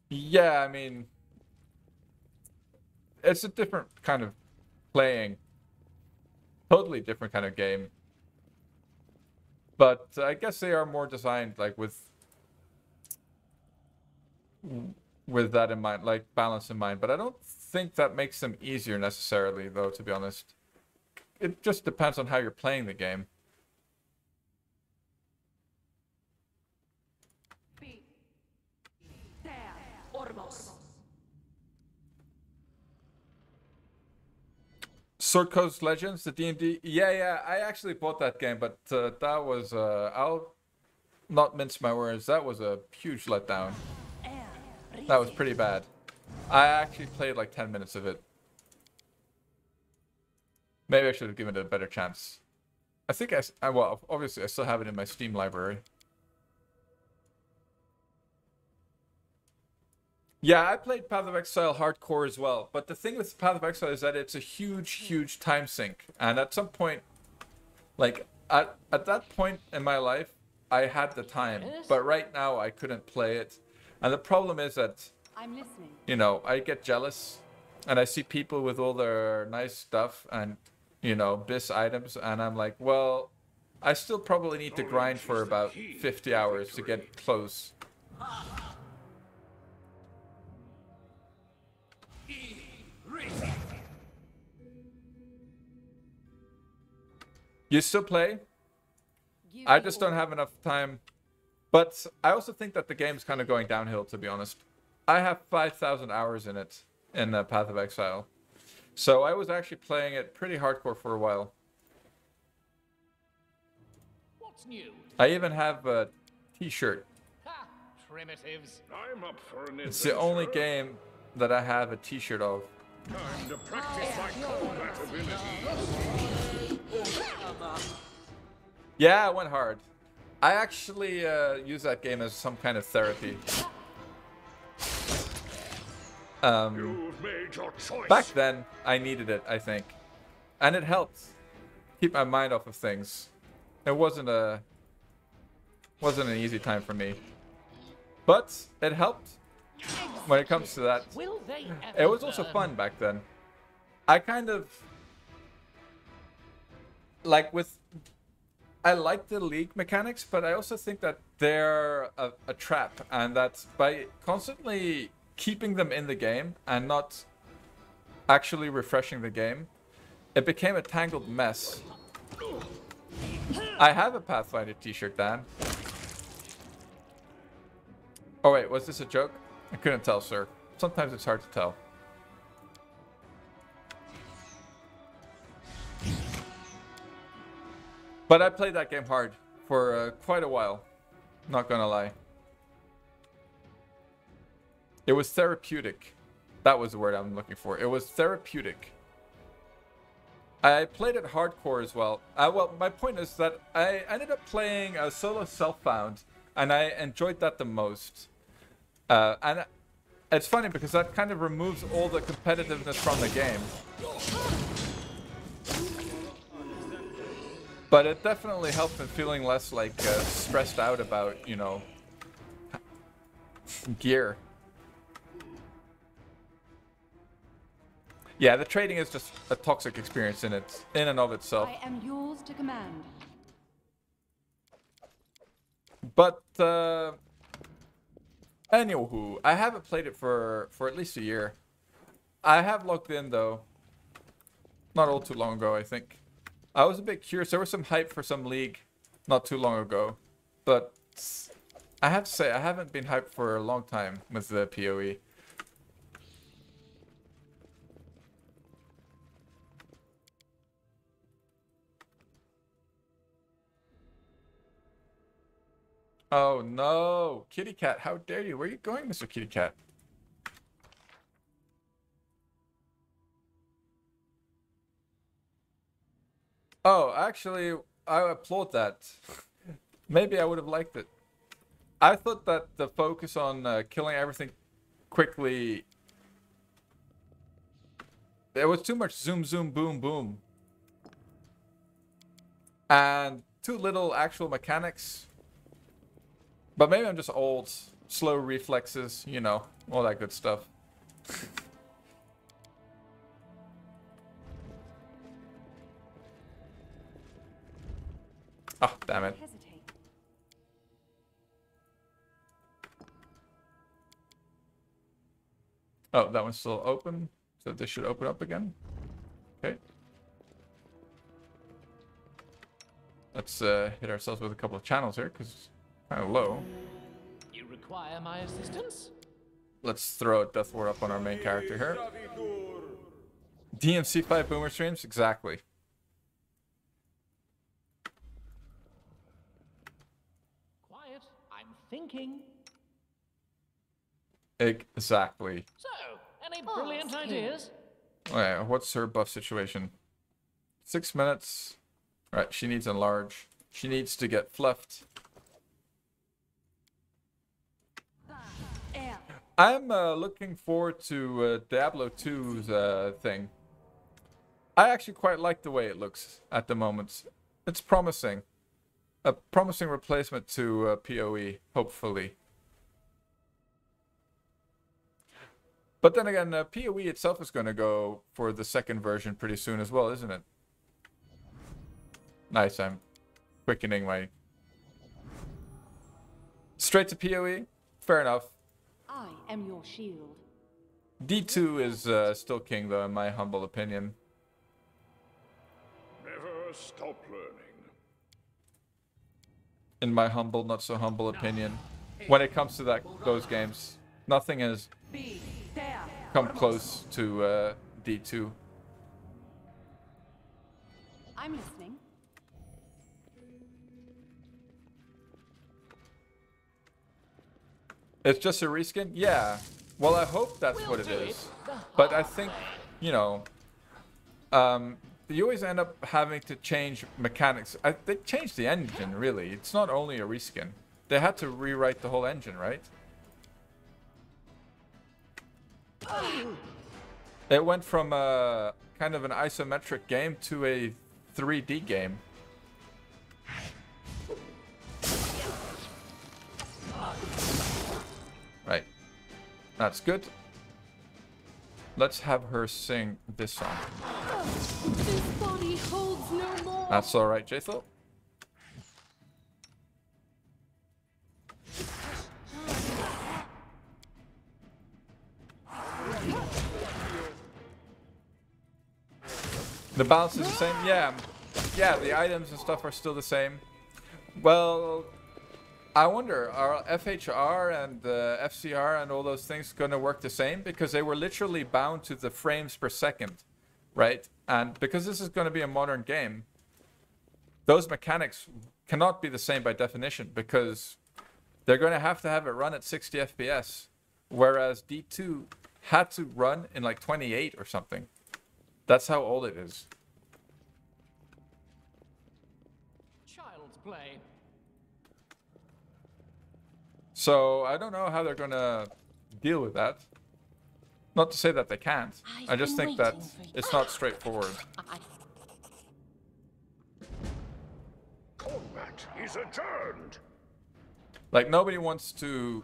Yeah, I mean, it's a different kind of playing. Totally different kind of game. But I guess they are more designed like with that in mind, like balance in mind. But I don't think that makes them easier necessarily, though, to be honest. It just depends on how you're playing the game. Sword Coast Legends, the D&D. Yeah, I actually bought that game, but that was, I'll not mince my words, that was a huge letdown. That was pretty bad. I actually played like 10 minutes of it. Maybe I should have given it a better chance. I think well, obviously I still have it in my Steam library. Yeah, I played Path of Exile hardcore as well, but the thing with Path of Exile is that it's a huge time sink, and at some point, like at that point in my life, I had the time, but right now I couldn't play it, and the problem is that I'm listening. you know I get jealous, and I see people with all their nice stuff and you know bis items, and I'm like, well, I still probably need to grind for about 50 hours to get close. You still play? I just don't have enough time. But I also think that the game's kind of going downhill, to be honest. I have 5,000 hours in it, in Path of Exile. So I was actually playing it pretty hardcore for a while. What's new? I even have a t-shirt. Ha! Primitives. I'm up for an It's the only game that I have a t-shirt of. Time to practice my combat abilities. Yeah, I went hard. I actually use that game as some kind of therapy. You've made your choice. Back then, I needed it, I think. And it helped keep my mind off of things. It wasn't an easy time for me. But it helped when it comes to that. Will they It ever was also learn? fun back then. I kind of like I like the league mechanics, but I also think that they're a trap, and that by constantly keeping them in the game and not actually refreshing the game, it became a tangled mess. I have a Pathfinder t-shirt, Dan. Oh wait, was this a joke? I couldn't tell, sir. Sometimes it's hard to tell. But I played that game hard for quite a while. Not gonna lie. It was therapeutic. That was the word I'm looking for. It was therapeutic. I played it hardcore as well. Well, my point is that I ended up playing a solo self-found, and I enjoyed that the most. And it's funny because that kind of removes all the competitiveness from the game. But it definitely helped in feeling less like stressed out about, you know, gear. Yeah, the trading is just a toxic experience in and of itself. I am yours to command. But anywho, I haven't played it for at least a year. I have logged in though. Not all too long ago, I think. I was a bit curious. There was some hype for some league not too long ago, but I have to say I haven't been hyped for a long time with the PoE. Oh no, Kitty Cat, how dare you? Where are you going, Mr. Kitty Cat? Oh, actually, I applaud that. Maybe I would have liked it. I thought that the focus on killing everything quickly... There was too much zoom, zoom, boom, boom. And too little actual mechanics. But maybe I'm just old. Slow reflexes, you know, all that good stuff. Oh, damn it. Hesitate. Oh, that one's still open. So this should open up again. Okay. Let's hit ourselves with a couple of channels here, because it's kind of low. You require my assistance? Let's throw a Death Ward up on our main character here. DMC5 boomer streams? Exactly. Quiet. I'm thinking. Exactly. So, any brilliant ideas? Okay, what's her buff situation? 6 minutes. Alright, she needs enlarge. She needs to get fluffed. I'm looking forward to Diablo 2's thing. I actually quite like the way it looks at the moment. It's promising. A promising replacement to PoE, hopefully. But then again, PoE itself is going to go for the second version pretty soon as well, isn't it? Nice, I'm quickening my... Straight to PoE? Fair enough. I am your shield. D2 is still king, though, in my humble opinion. Never stop learning. In my humble, not so humble opinion. When it comes to those games, nothing has come close to D2. I'm listening. It's just a reskin? Yeah. Well, I hope that's what it is. But I think, you know, you always end up having to change mechanics. They changed the engine, really. It's not only a reskin. They had to rewrite the whole engine, right? It went from a kind of an isometric game to a 3D game. Right. That's good. Let's have her sing this song. This body holds no more. That's alright, Jathel. The balance is the same? Yeah. Yeah, the items and stuff are still the same. Well, I wonder, are FHR and FCR and all those things going to work the same? Because they were literally bound to the frames per second, right? And because this is going to be a modern game, those mechanics cannot be the same by definition, because they're going to have it run at 60 FPS, whereas D2 had to run in like 28 or something. That's how old it is. Child's play. So I don't know how they're gonna deal with that. Not to say that they can't. I just think that it's not straightforward. Combat is adjourned. Like, nobody wants to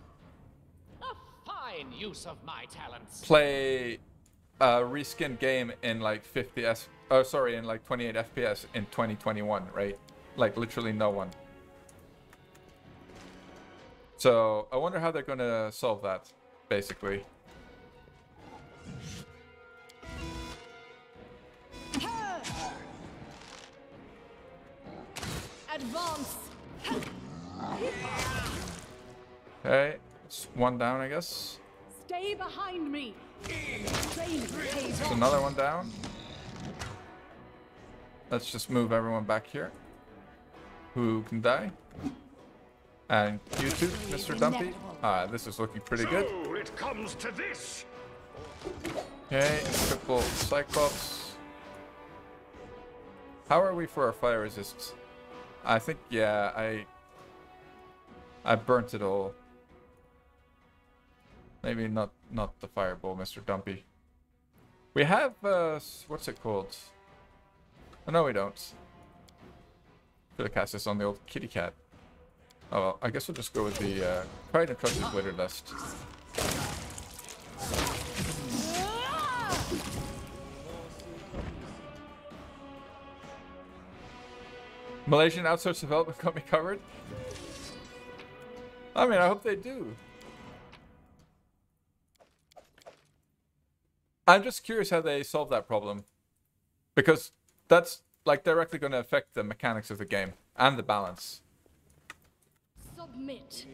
A fine use of my talents. play a reskin game in like 28 FPS in 2021, right? Like, literally no one. So I wonder how they're gonna solve that, basically. Advance. Okay, it's one down, I guess. Stay behind me. There's another one down. Let's just move everyone back here. Who can die? And you too, Mr. Dumpy. This is looking pretty good. So it comes to this. Okay, triple Cyclops. How are we for our fire resists? I think, yeah, I burnt it all. Maybe not the fireball, Mr. Dumpy. We have, what's it called? Oh, no, we don't. Could have cast this on the old kitty cat. Oh, well, I guess we'll just go with the Pride and Trusted Glitter Dust. Malaysian outsourced development got me covered? I mean, I hope they do. I'm just curious how they solve that problem. Because that's like directly going to affect the mechanics of the game and the balance. Submit.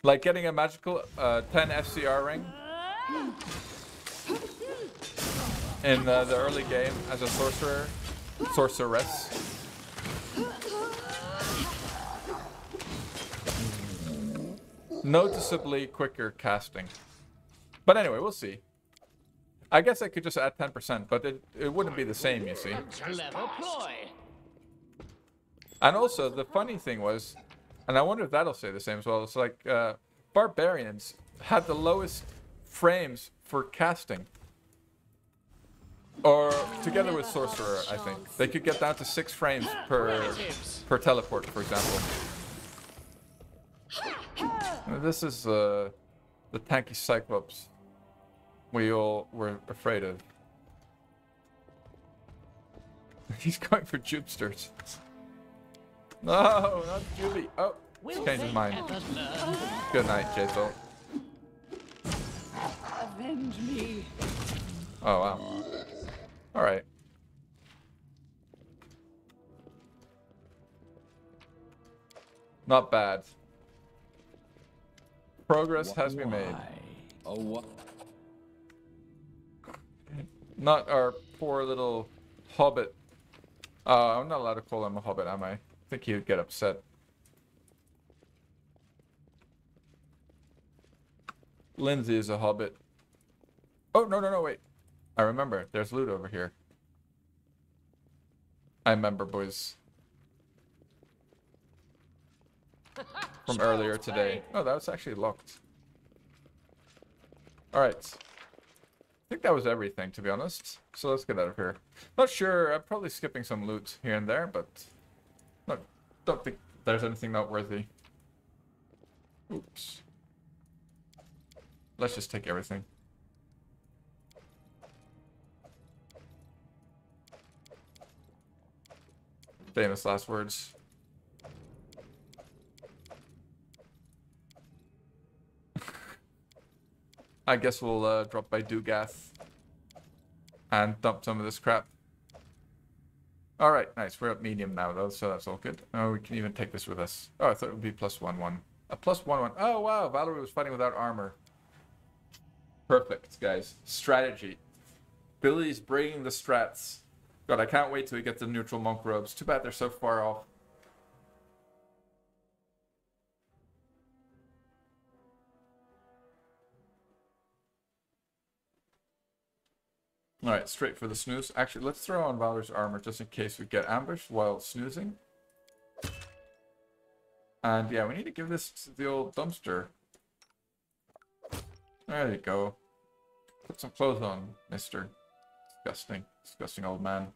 Like getting a magical 10 FCR ring in the early game as a sorceress. Noticeably quicker casting. But anyway, we'll see. I guess I could just add 10%, but it wouldn't be the same, you see. Clever ploy. And also, the funny thing was, And I wonder if that'll stay the same as well. It's like barbarians had the lowest frames for casting. Or together with sorcerer, I think. They could get down to 6 frames per teleport, for example. This is the tanky Cyclops we all were afraid of. He's going for jupesters. No, not Juby. Oh, he's changed his mind. Good night, Jason. Avenge me. Oh, wow. Alright. Not bad. Progress has been made. Oh, what? Not our poor little hobbit. I'm not allowed to call him a hobbit, am I? I think he would get upset. Lindsay is a hobbit. Oh, no, wait. I remember. There's loot over here. I remember, boys. From earlier today. Oh, that was actually locked. Alright. I think that was everything, to be honest. So let's get out of here. Not sure. I'm probably skipping some loot here and there, but don't think there's anything noteworthy. Oops. Let's just take everything. Famous last words. I guess we'll drop by Dugath and dump some of this crap. Alright, nice. We're at medium now, though, so that's all good. Oh, we can even take this with us. Oh, I thought it would be +1/1. A +1/1. Oh, wow. Valerie was fighting without armor. Perfect, guys. Strategy. Billy's bringing the strats. God, I can't wait till we get the neutral monk robes. Too bad they're so far off. Alright, straight for the snooze. Actually, let's throw on Valor's armor just in case we get ambushed while snoozing. And yeah, we need to give this to the old dumpster. There you go. Put some clothes on, mister. Disgusting. Disgusting old man.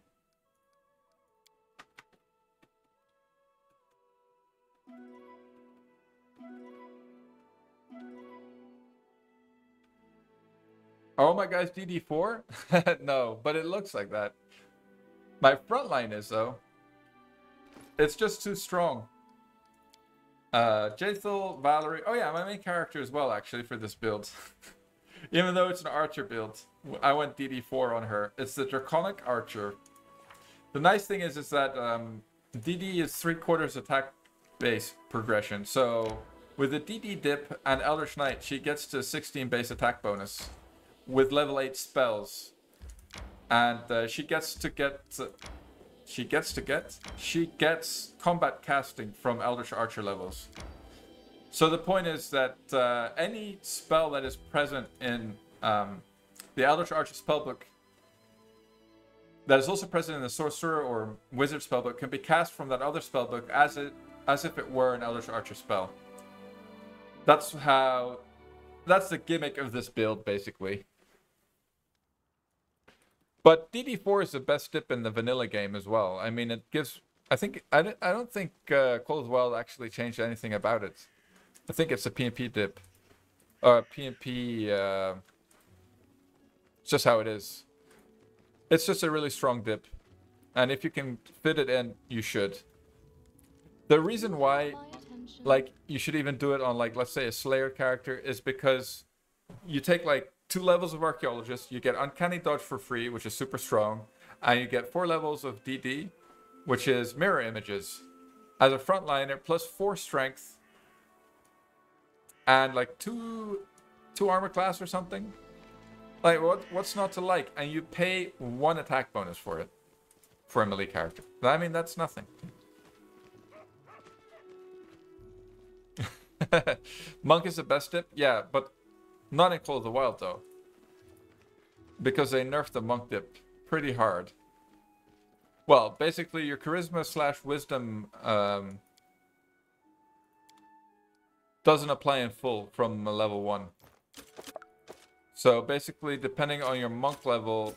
Oh my guy's DD4? No, but it looks like that. My front line is, though. It's just too strong. Jathel, Valerie. Oh yeah, my main character as well, actually, for this build. Even though it's an archer build, I went DD4 on her. It's the Draconic Archer. The nice thing is that DD is 3/4 attack base progression. So with the DD dip and Eldritch Knight, she gets to 16 base attack bonus with level 8 spells. And she gets combat casting from Eldritch Archer levels. So the point is that any spell that is present in the Eldritch Archer spellbook that is also present in the Sorcerer or Wizard spellbook can be cast from that other spellbook as if it were an Eldritch Archer spell. That's the gimmick of this build, basically. But DD4 is the best dip in the vanilla game as well. I mean, it gives... I don't think Cold Wild actually changed anything about it. I think it's a PMP dip. PMP... it's just how it is. It's just a really strong dip. And if you can fit it in, you should. The reason why, like, you should even do it on, like, let's say a Slayer character is because you take, like, 2 levels of Archaeologist, you get Uncanny Dodge for free, which is super strong, and you get 4 levels of DD, which is Mirror Images, as a frontliner, plus 4 Strength, and like 2 armor class or something. Like, what's not to like? And you pay 1 attack bonus for it, for a melee character. I mean, that's nothing. Monk is the best dip? Yeah, but not in Call of the Wild, though. Because they nerfed the monk dip pretty hard. Well, basically your charisma / wisdom doesn't apply in full from level 1. So basically, depending on your monk level,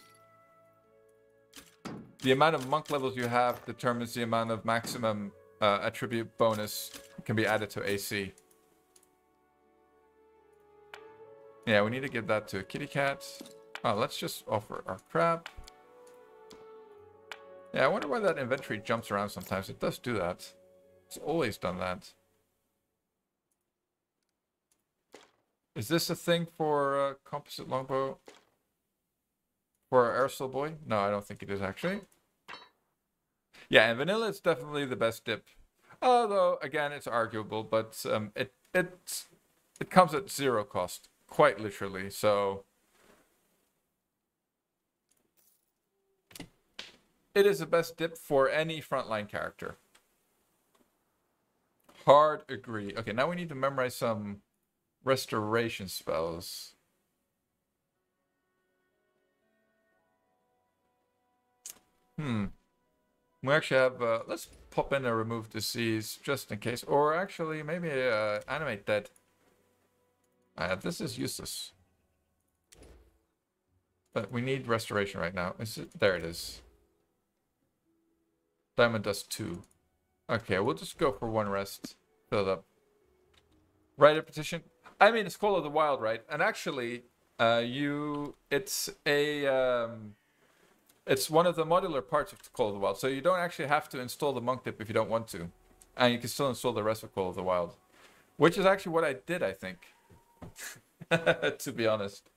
the amount of monk levels you have determines the amount of maximum attribute bonus can be added to AC. Yeah, we need to give that to a kitty cat. Oh, let's just offer our crab. Yeah, I wonder why that inventory jumps around sometimes. It does do that. It's always done that. Is this a thing for composite longbow? For our aerosol boy? No, I don't think it is actually. Yeah, in vanilla it's definitely the best dip. Although, again, it's arguable, but it comes at 0 cost. Quite literally, so... It is the best dip for any frontline character. Hard agree. Okay, now we need to memorize some restoration spells. We actually have, let's pop in a remove disease just in case. Or actually, maybe animate dead. This is useless. But we need restoration right now. There it is. Diamond dust 2. Okay, we'll just go for 1 rest. Fill it up. Write a petition. I mean, it's Call of the Wild, right? And actually, it's one of the modular parts of Call of the Wild. So you don't actually have to install the monk dip if you don't want to. And you can still install the rest of Call of the Wild. Which is actually what I did, I think. To be honest.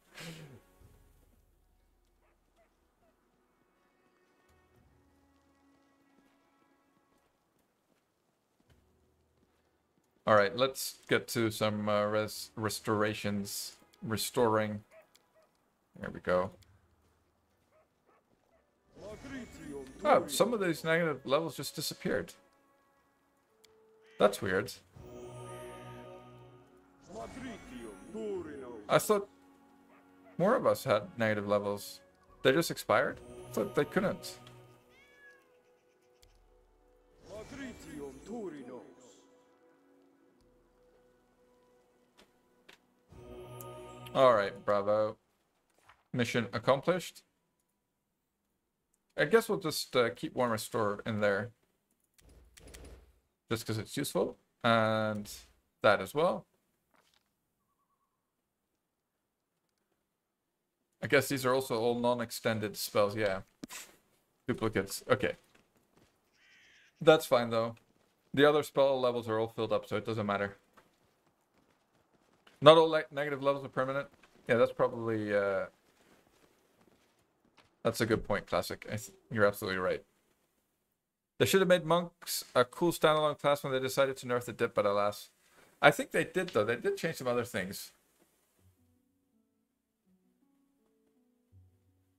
Alright, let's get to some restorations. Restoring. There we go. Oh, some of these negative levels just disappeared. That's weird. I thought more of us had negative levels. They just expired? I thought they couldn't. Alright, bravo. Mission accomplished. I guess we'll just keep 1 restore in there. Just because it's useful. And that as well. I guess these are also all non-extended spells, yeah. Duplicates, okay. That's fine though. The other spell levels are all filled up, so it doesn't matter. Not all negative levels are permanent. Yeah, that's probably... that's a good point, Classic. You're absolutely right. They should have made monks a cool standalone class when they decided to nerf the dip, but alas. I think they did, though. They did change some other things.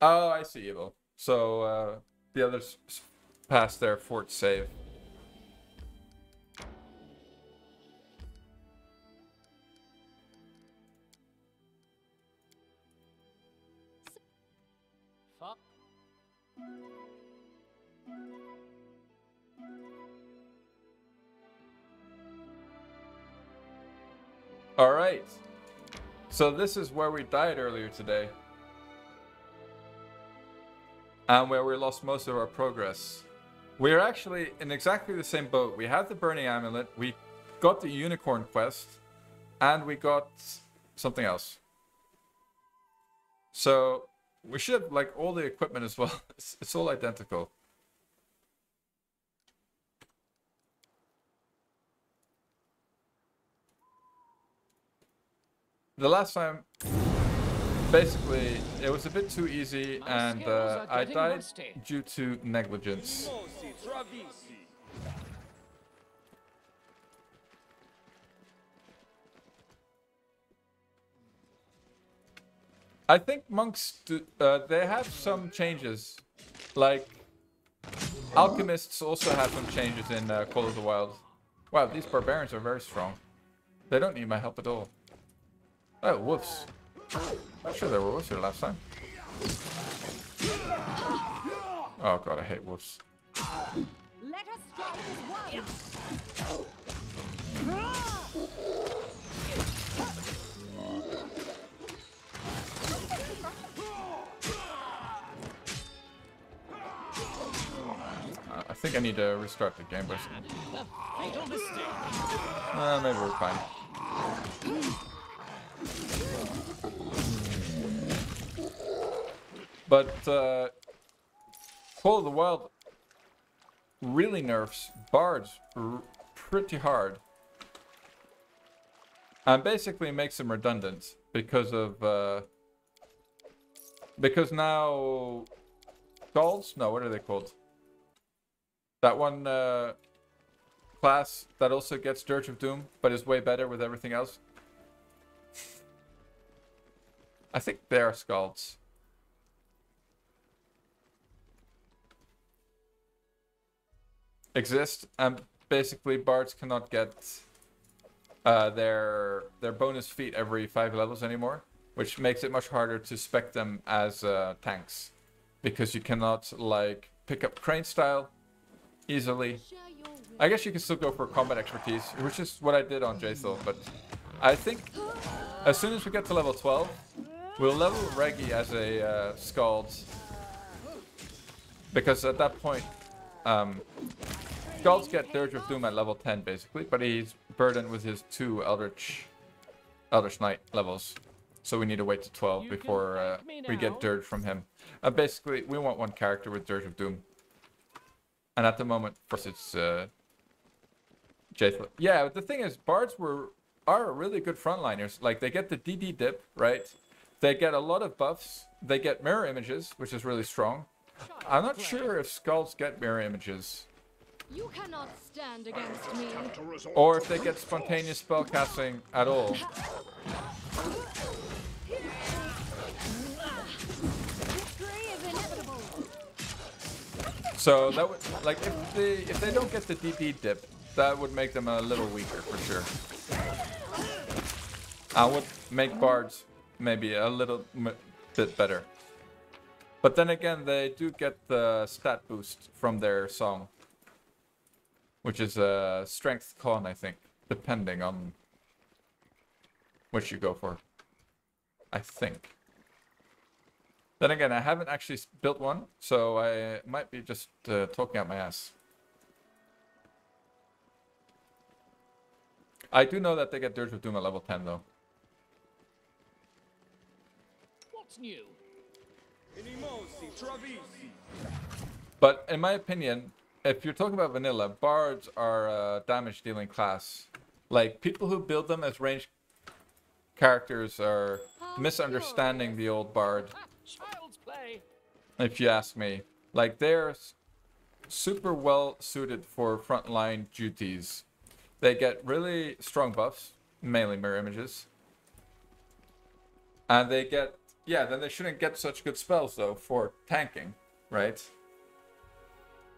Oh, I see, Evil. So, the others passed their fort save. Alright. So this is where we died earlier today. And where we lost most of our progress. We are actually in exactly the same boat. We had the Burning Amulet, we got the Unicorn Quest, and we got something else. So we should have, like, all the equipment as well. It's all identical. The last time, basically, it was a bit too easy, and I died due to negligence. I think monks do, they have some changes, like alchemists also have some changes in Call of the Wild. Wow, these barbarians are very strong. They don't need my help at all. Oh, wolves. I'm sure there were wolves here last time. Oh god, I hate wolves. Let us strike as one. think I need to restart the game, but Fatal mistake. maybe we're fine. But Call of the Wild really nerfs bards pretty hard, and basically makes them redundant because of because now skalds? No, what are they called? That one class that also gets Dirge of Doom, but is way better with everything else. I think they are skalds. Exist, and basically bards cannot get their bonus feat every 5 levels anymore, which makes it much harder to spec them as tanks, because you cannot like pick up crane style easily. I guess you can still go for combat expertise, which is what I did on Jaethal, but I think as soon as we get to level 12, we'll level Reggie as a Scald, because at that point Scalds get Dirge of Doom at level 10 basically, but he's burdened with his 2 Eldritch Knight levels. So we need to wait to 12 before we get Dirge from him. Basically, we want one character with Dirge of Doom. And at the moment, first it's Jaethal. Yeah, but the thing is, bards are really good frontliners. Like, they get the DD dip, right? They get a lot of buffs. They get mirror images, which is really strong. I'm not sure if Skulls get mirror images. You cannot stand against me. Or if they get spontaneous spellcasting at all. So that would, like, if they don't get the DD dip, that would make them a little weaker for sure. I would make bards maybe a little bit better. But then again, they do get the stat boost from their song, which is a strength con, I think, depending on which you go for. I think. Then again, I haven't actually built one, so I might be just talking out my ass. I do know that they get Dirge of Doom at level 10, though. What's new? But in my opinion, if you're talking about vanilla, bards are a damage-dealing class. Like, people who build them as ranged characters are misunderstanding the old bard. Child's play. If you ask me. Like, they're super well suited for frontline duties. They get really strong buffs, mainly mirror images. And they get, yeah, then they shouldn't get such good spells though for tanking, right?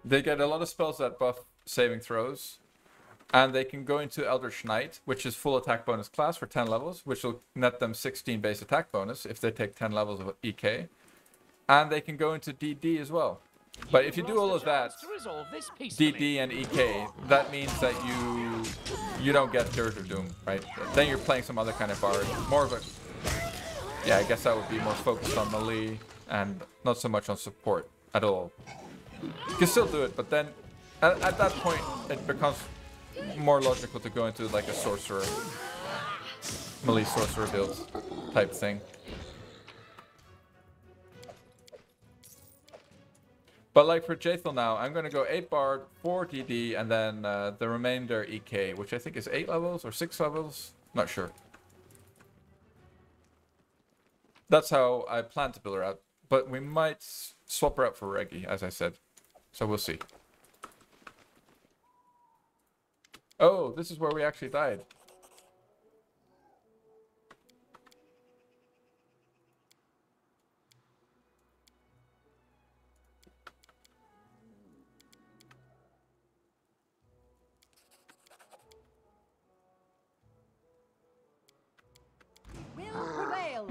They get a lot of spells that buff saving throws. And they can go into Eldritch Knight, which is full attack bonus class for 10 levels, which will net them 16 base attack bonus if they take 10 levels of EK. And they can go into DD as well. But if you do all of that, DD and EK, that means that you don't get Dirge of Doom, right? Then you're playing some other kind of bard. More of a... Yeah, I guess that would be more focused on melee and not so much on support at all. You can still do it, but then at that point it becomes more logical to go into like a sorcerer, melee sorcerer build type thing. But like for Jaethal now, I'm going to go 8 bard, 4 DD, and then the remainder EK, which I think is 8 levels or 6 levels. Not sure. That's how I plan to build her out. But we might swap her out for Reggie, as I said. So we'll see. Oh, this is where we actually died.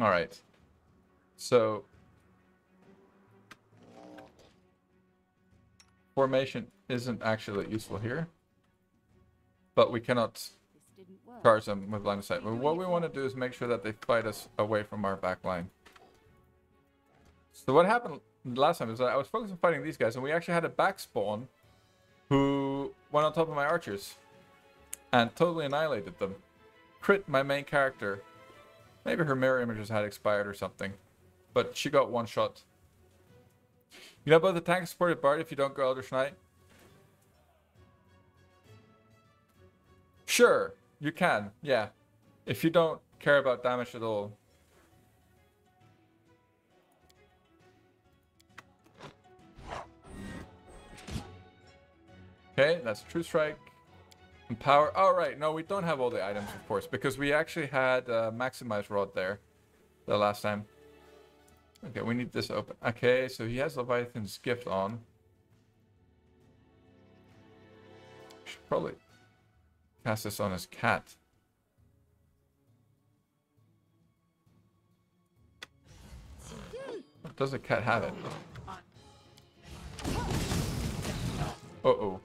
All right. So formation isn't actually useful here, but we cannot charge them with line of sight. But what we want to do is make sure that they fight us away from our back line. So what happened last time is that I was focused on fighting these guys, and we actually had a back spawn who went on top of my archers and totally annihilated them. Crit my main character. Maybe her mirror images had expired or something, but she got one shot. You know about the tank supported Bard if you don't go Eldritch Knight? Sure, you can, yeah. If you don't care about damage at all. Okay, that's True Strike. And Power. Oh, right. No, we don't have all the items, of course, because we actually had Maximize Rod there the last time. Okay, we need this open. Okay, so he has Leviathan's Gift on. Should probably cast this on his cat. Does the cat have it? Uh-oh.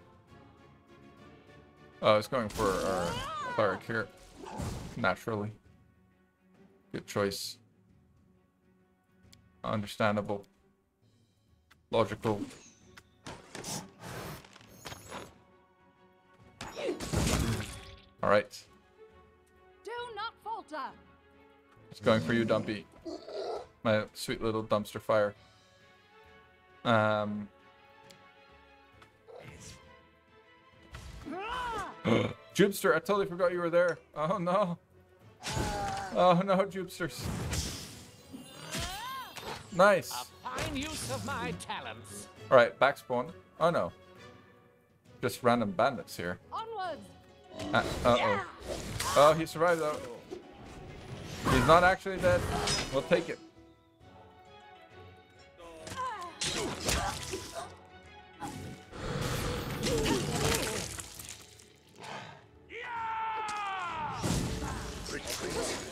Oh, it's going for our cleric here. Naturally. Good choice. Understandable. Logical. Alright. Do not falter. It's going for you, Dumpy. My sweet little dumpster fire. Jupster, I totally forgot you were there. Oh no. Oh no, Jupsters. Nice. A fine use of my talents. Alright, back spawn. Oh no. Just random bandits here. Onwards. Uh-oh. Oh, he survived though. He's not actually dead. We'll take it.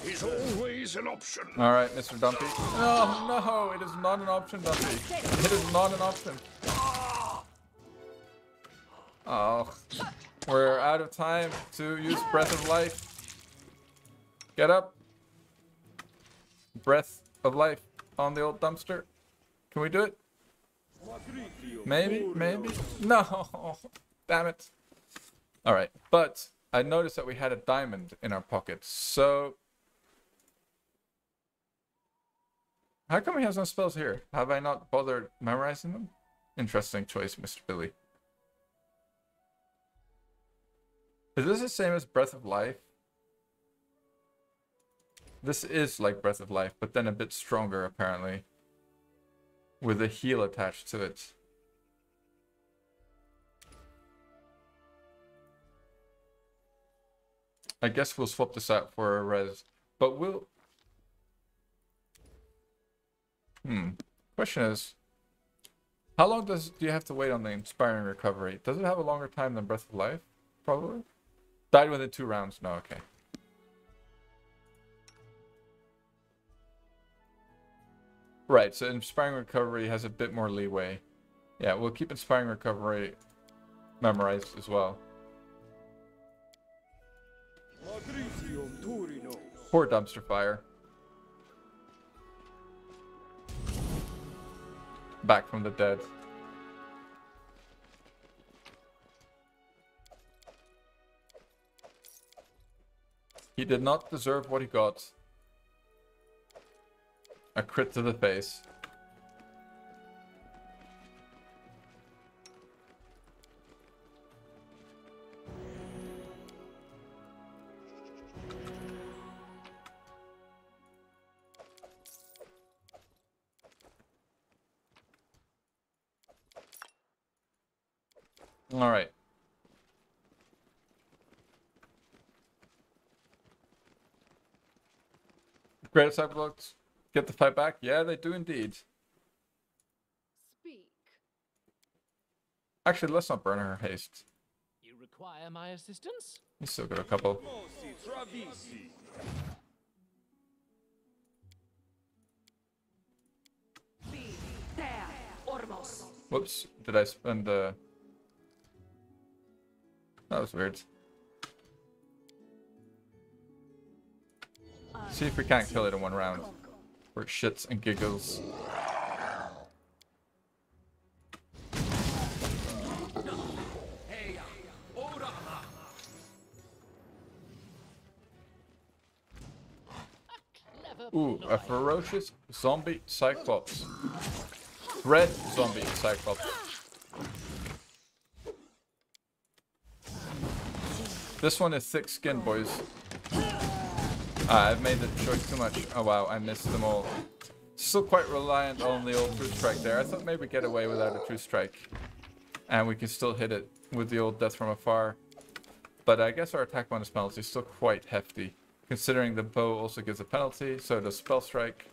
Is always an option. Alright, Mr. Dumpy. Oh no, it is not an option, Dumpy. It is not an option. Oh. We're out of time to use Breath of Life. Get up. Breath of Life on the old dumpster. Can we do it? Maybe, maybe. No, damn it. All right, but I noticed that we had a diamond in our pocket. So, how come he has no spells here? Have I not bothered memorizing them? Interesting choice, Mr. Billy. Is this the same as Breath of Life? This is like Breath of Life, but then a bit stronger, apparently. With a heal attached to it. I guess we'll swap this out for a res. But we'll... Question is... How long do you have to wait on the Inspiring Recovery? Does it have a longer time than Breath of Life? Probably. Died within 2 rounds. No, okay. Right, so Inspiring Recovery has a bit more leeway. Yeah, we'll keep Inspiring Recovery memorized as well. Poor dumpster fire. Back from the dead. He did not deserve what he got. A crit to the face. All right. Great Cyclops. Get the fight back? Yeah, they do indeed. Speak. Actually, let's not burn her haste. You require my assistance? He's still got a couple. Whoops, did I spend That was weird. See if we can't kill it in 1 round. For shits and giggles. Ooh, a ferocious zombie Cyclops. Red zombie Cyclops. This one is thick skin, boys. I've made the choice too much. Oh wow, I missed them all. Still quite reliant on the old true strike there. I thought maybe we'd get away without a true strike. And we can still hit it with the old death from afar. But I guess our attack bonus penalty is still quite hefty. Considering the bow also gives a penalty, so does spell strike.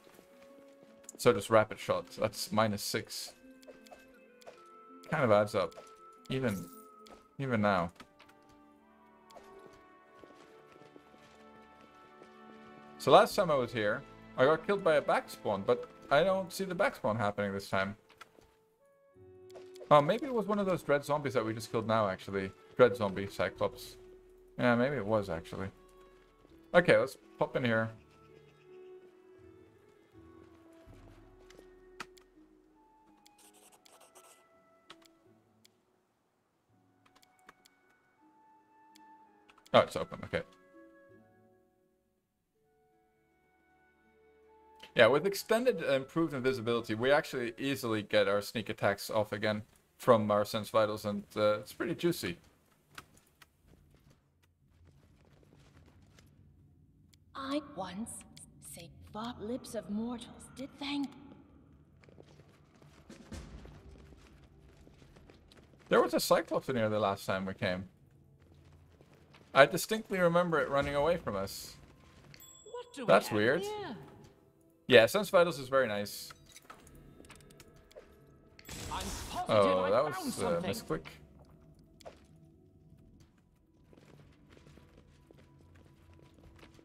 So does rapid shot. That's -6. Kind of adds up. Even now. So last time I was here, I got killed by a backspawn, but I don't see the backspawn happening this time. Oh, maybe it was one of those dread zombies that we just killed now, actually. Dread zombie, Cyclops. Yeah, maybe it was, actually. Okay, let's pop in here. Oh, it's open, okay. Yeah, with extended improved invisibility, we actually easily get our sneak attacks off again from our sense vitals, and it's pretty juicy. I once say lips of mortals, did they? There was a Cyclops in here the last time we came. I distinctly remember it running away from us. What do we That's have weird. here? Yeah, sense vitals is very nice. I'm positive Oh, I that found was something. misclick.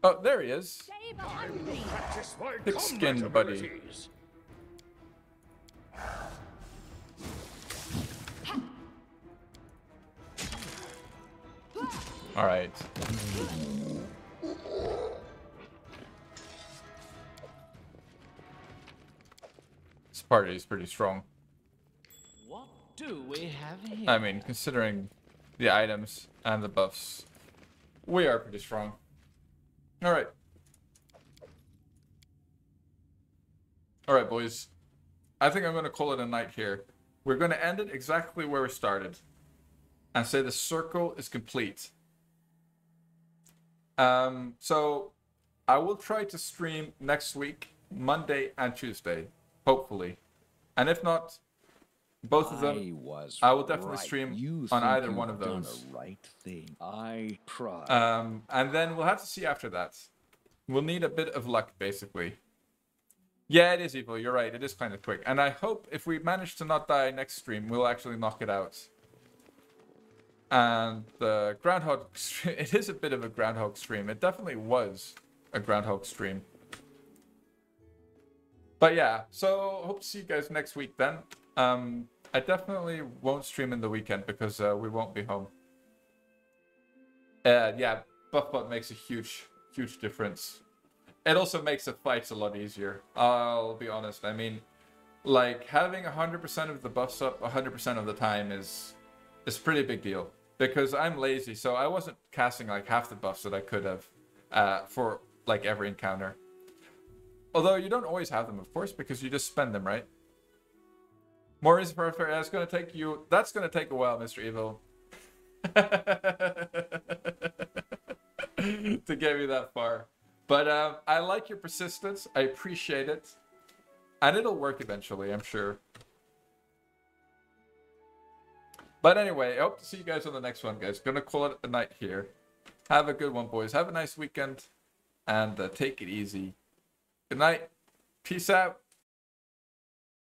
Oh, there he is. Stay behind me. Practice my Thick skin, combat buddy. abilities. All right. This party is pretty strong. What do we have here? I mean, considering the items and the buffs, we are pretty strong. All right. All right, boys. I think I'm going to call it a night here. We're going to end it exactly where we started and say the circle is complete. So I will try to stream next week, Monday and Tuesday, hopefully. And if not, both of them, I will definitely stream on either one of those. Right thing. I tried. And then we'll have to see after that. We'll need a bit of luck, basically. Yeah, it is evil. You're right. It is kind of quick. And I hope if we manage to not die next stream, we'll actually knock it out. And the Groundhog stream, it is a bit of a Groundhog stream. It definitely was a Groundhog stream. But yeah, so hope to see you guys next week then. I definitely won't stream in the weekend because we won't be home. Yeah, BuffBot makes a huge difference. It also makes the fights a lot easier. I'll be honest. I mean, like having 100% of the buffs up 100% of the time is a pretty big deal. Because I'm lazy, so I wasn't casting like half the buffs that I could have for like every encounter. Although you don't always have them, of course, because you just spend them, right? More is perfect. That's gonna take a while, Mr. Evil. To get me that far. But I like your persistence. I appreciate it. And it'll work eventually, I'm sure. But anyway, I hope to see you guys on the next one, guys. Gonna call it a night here. Have a good one, boys. Have a nice weekend. And take it easy. Good night. Peace out.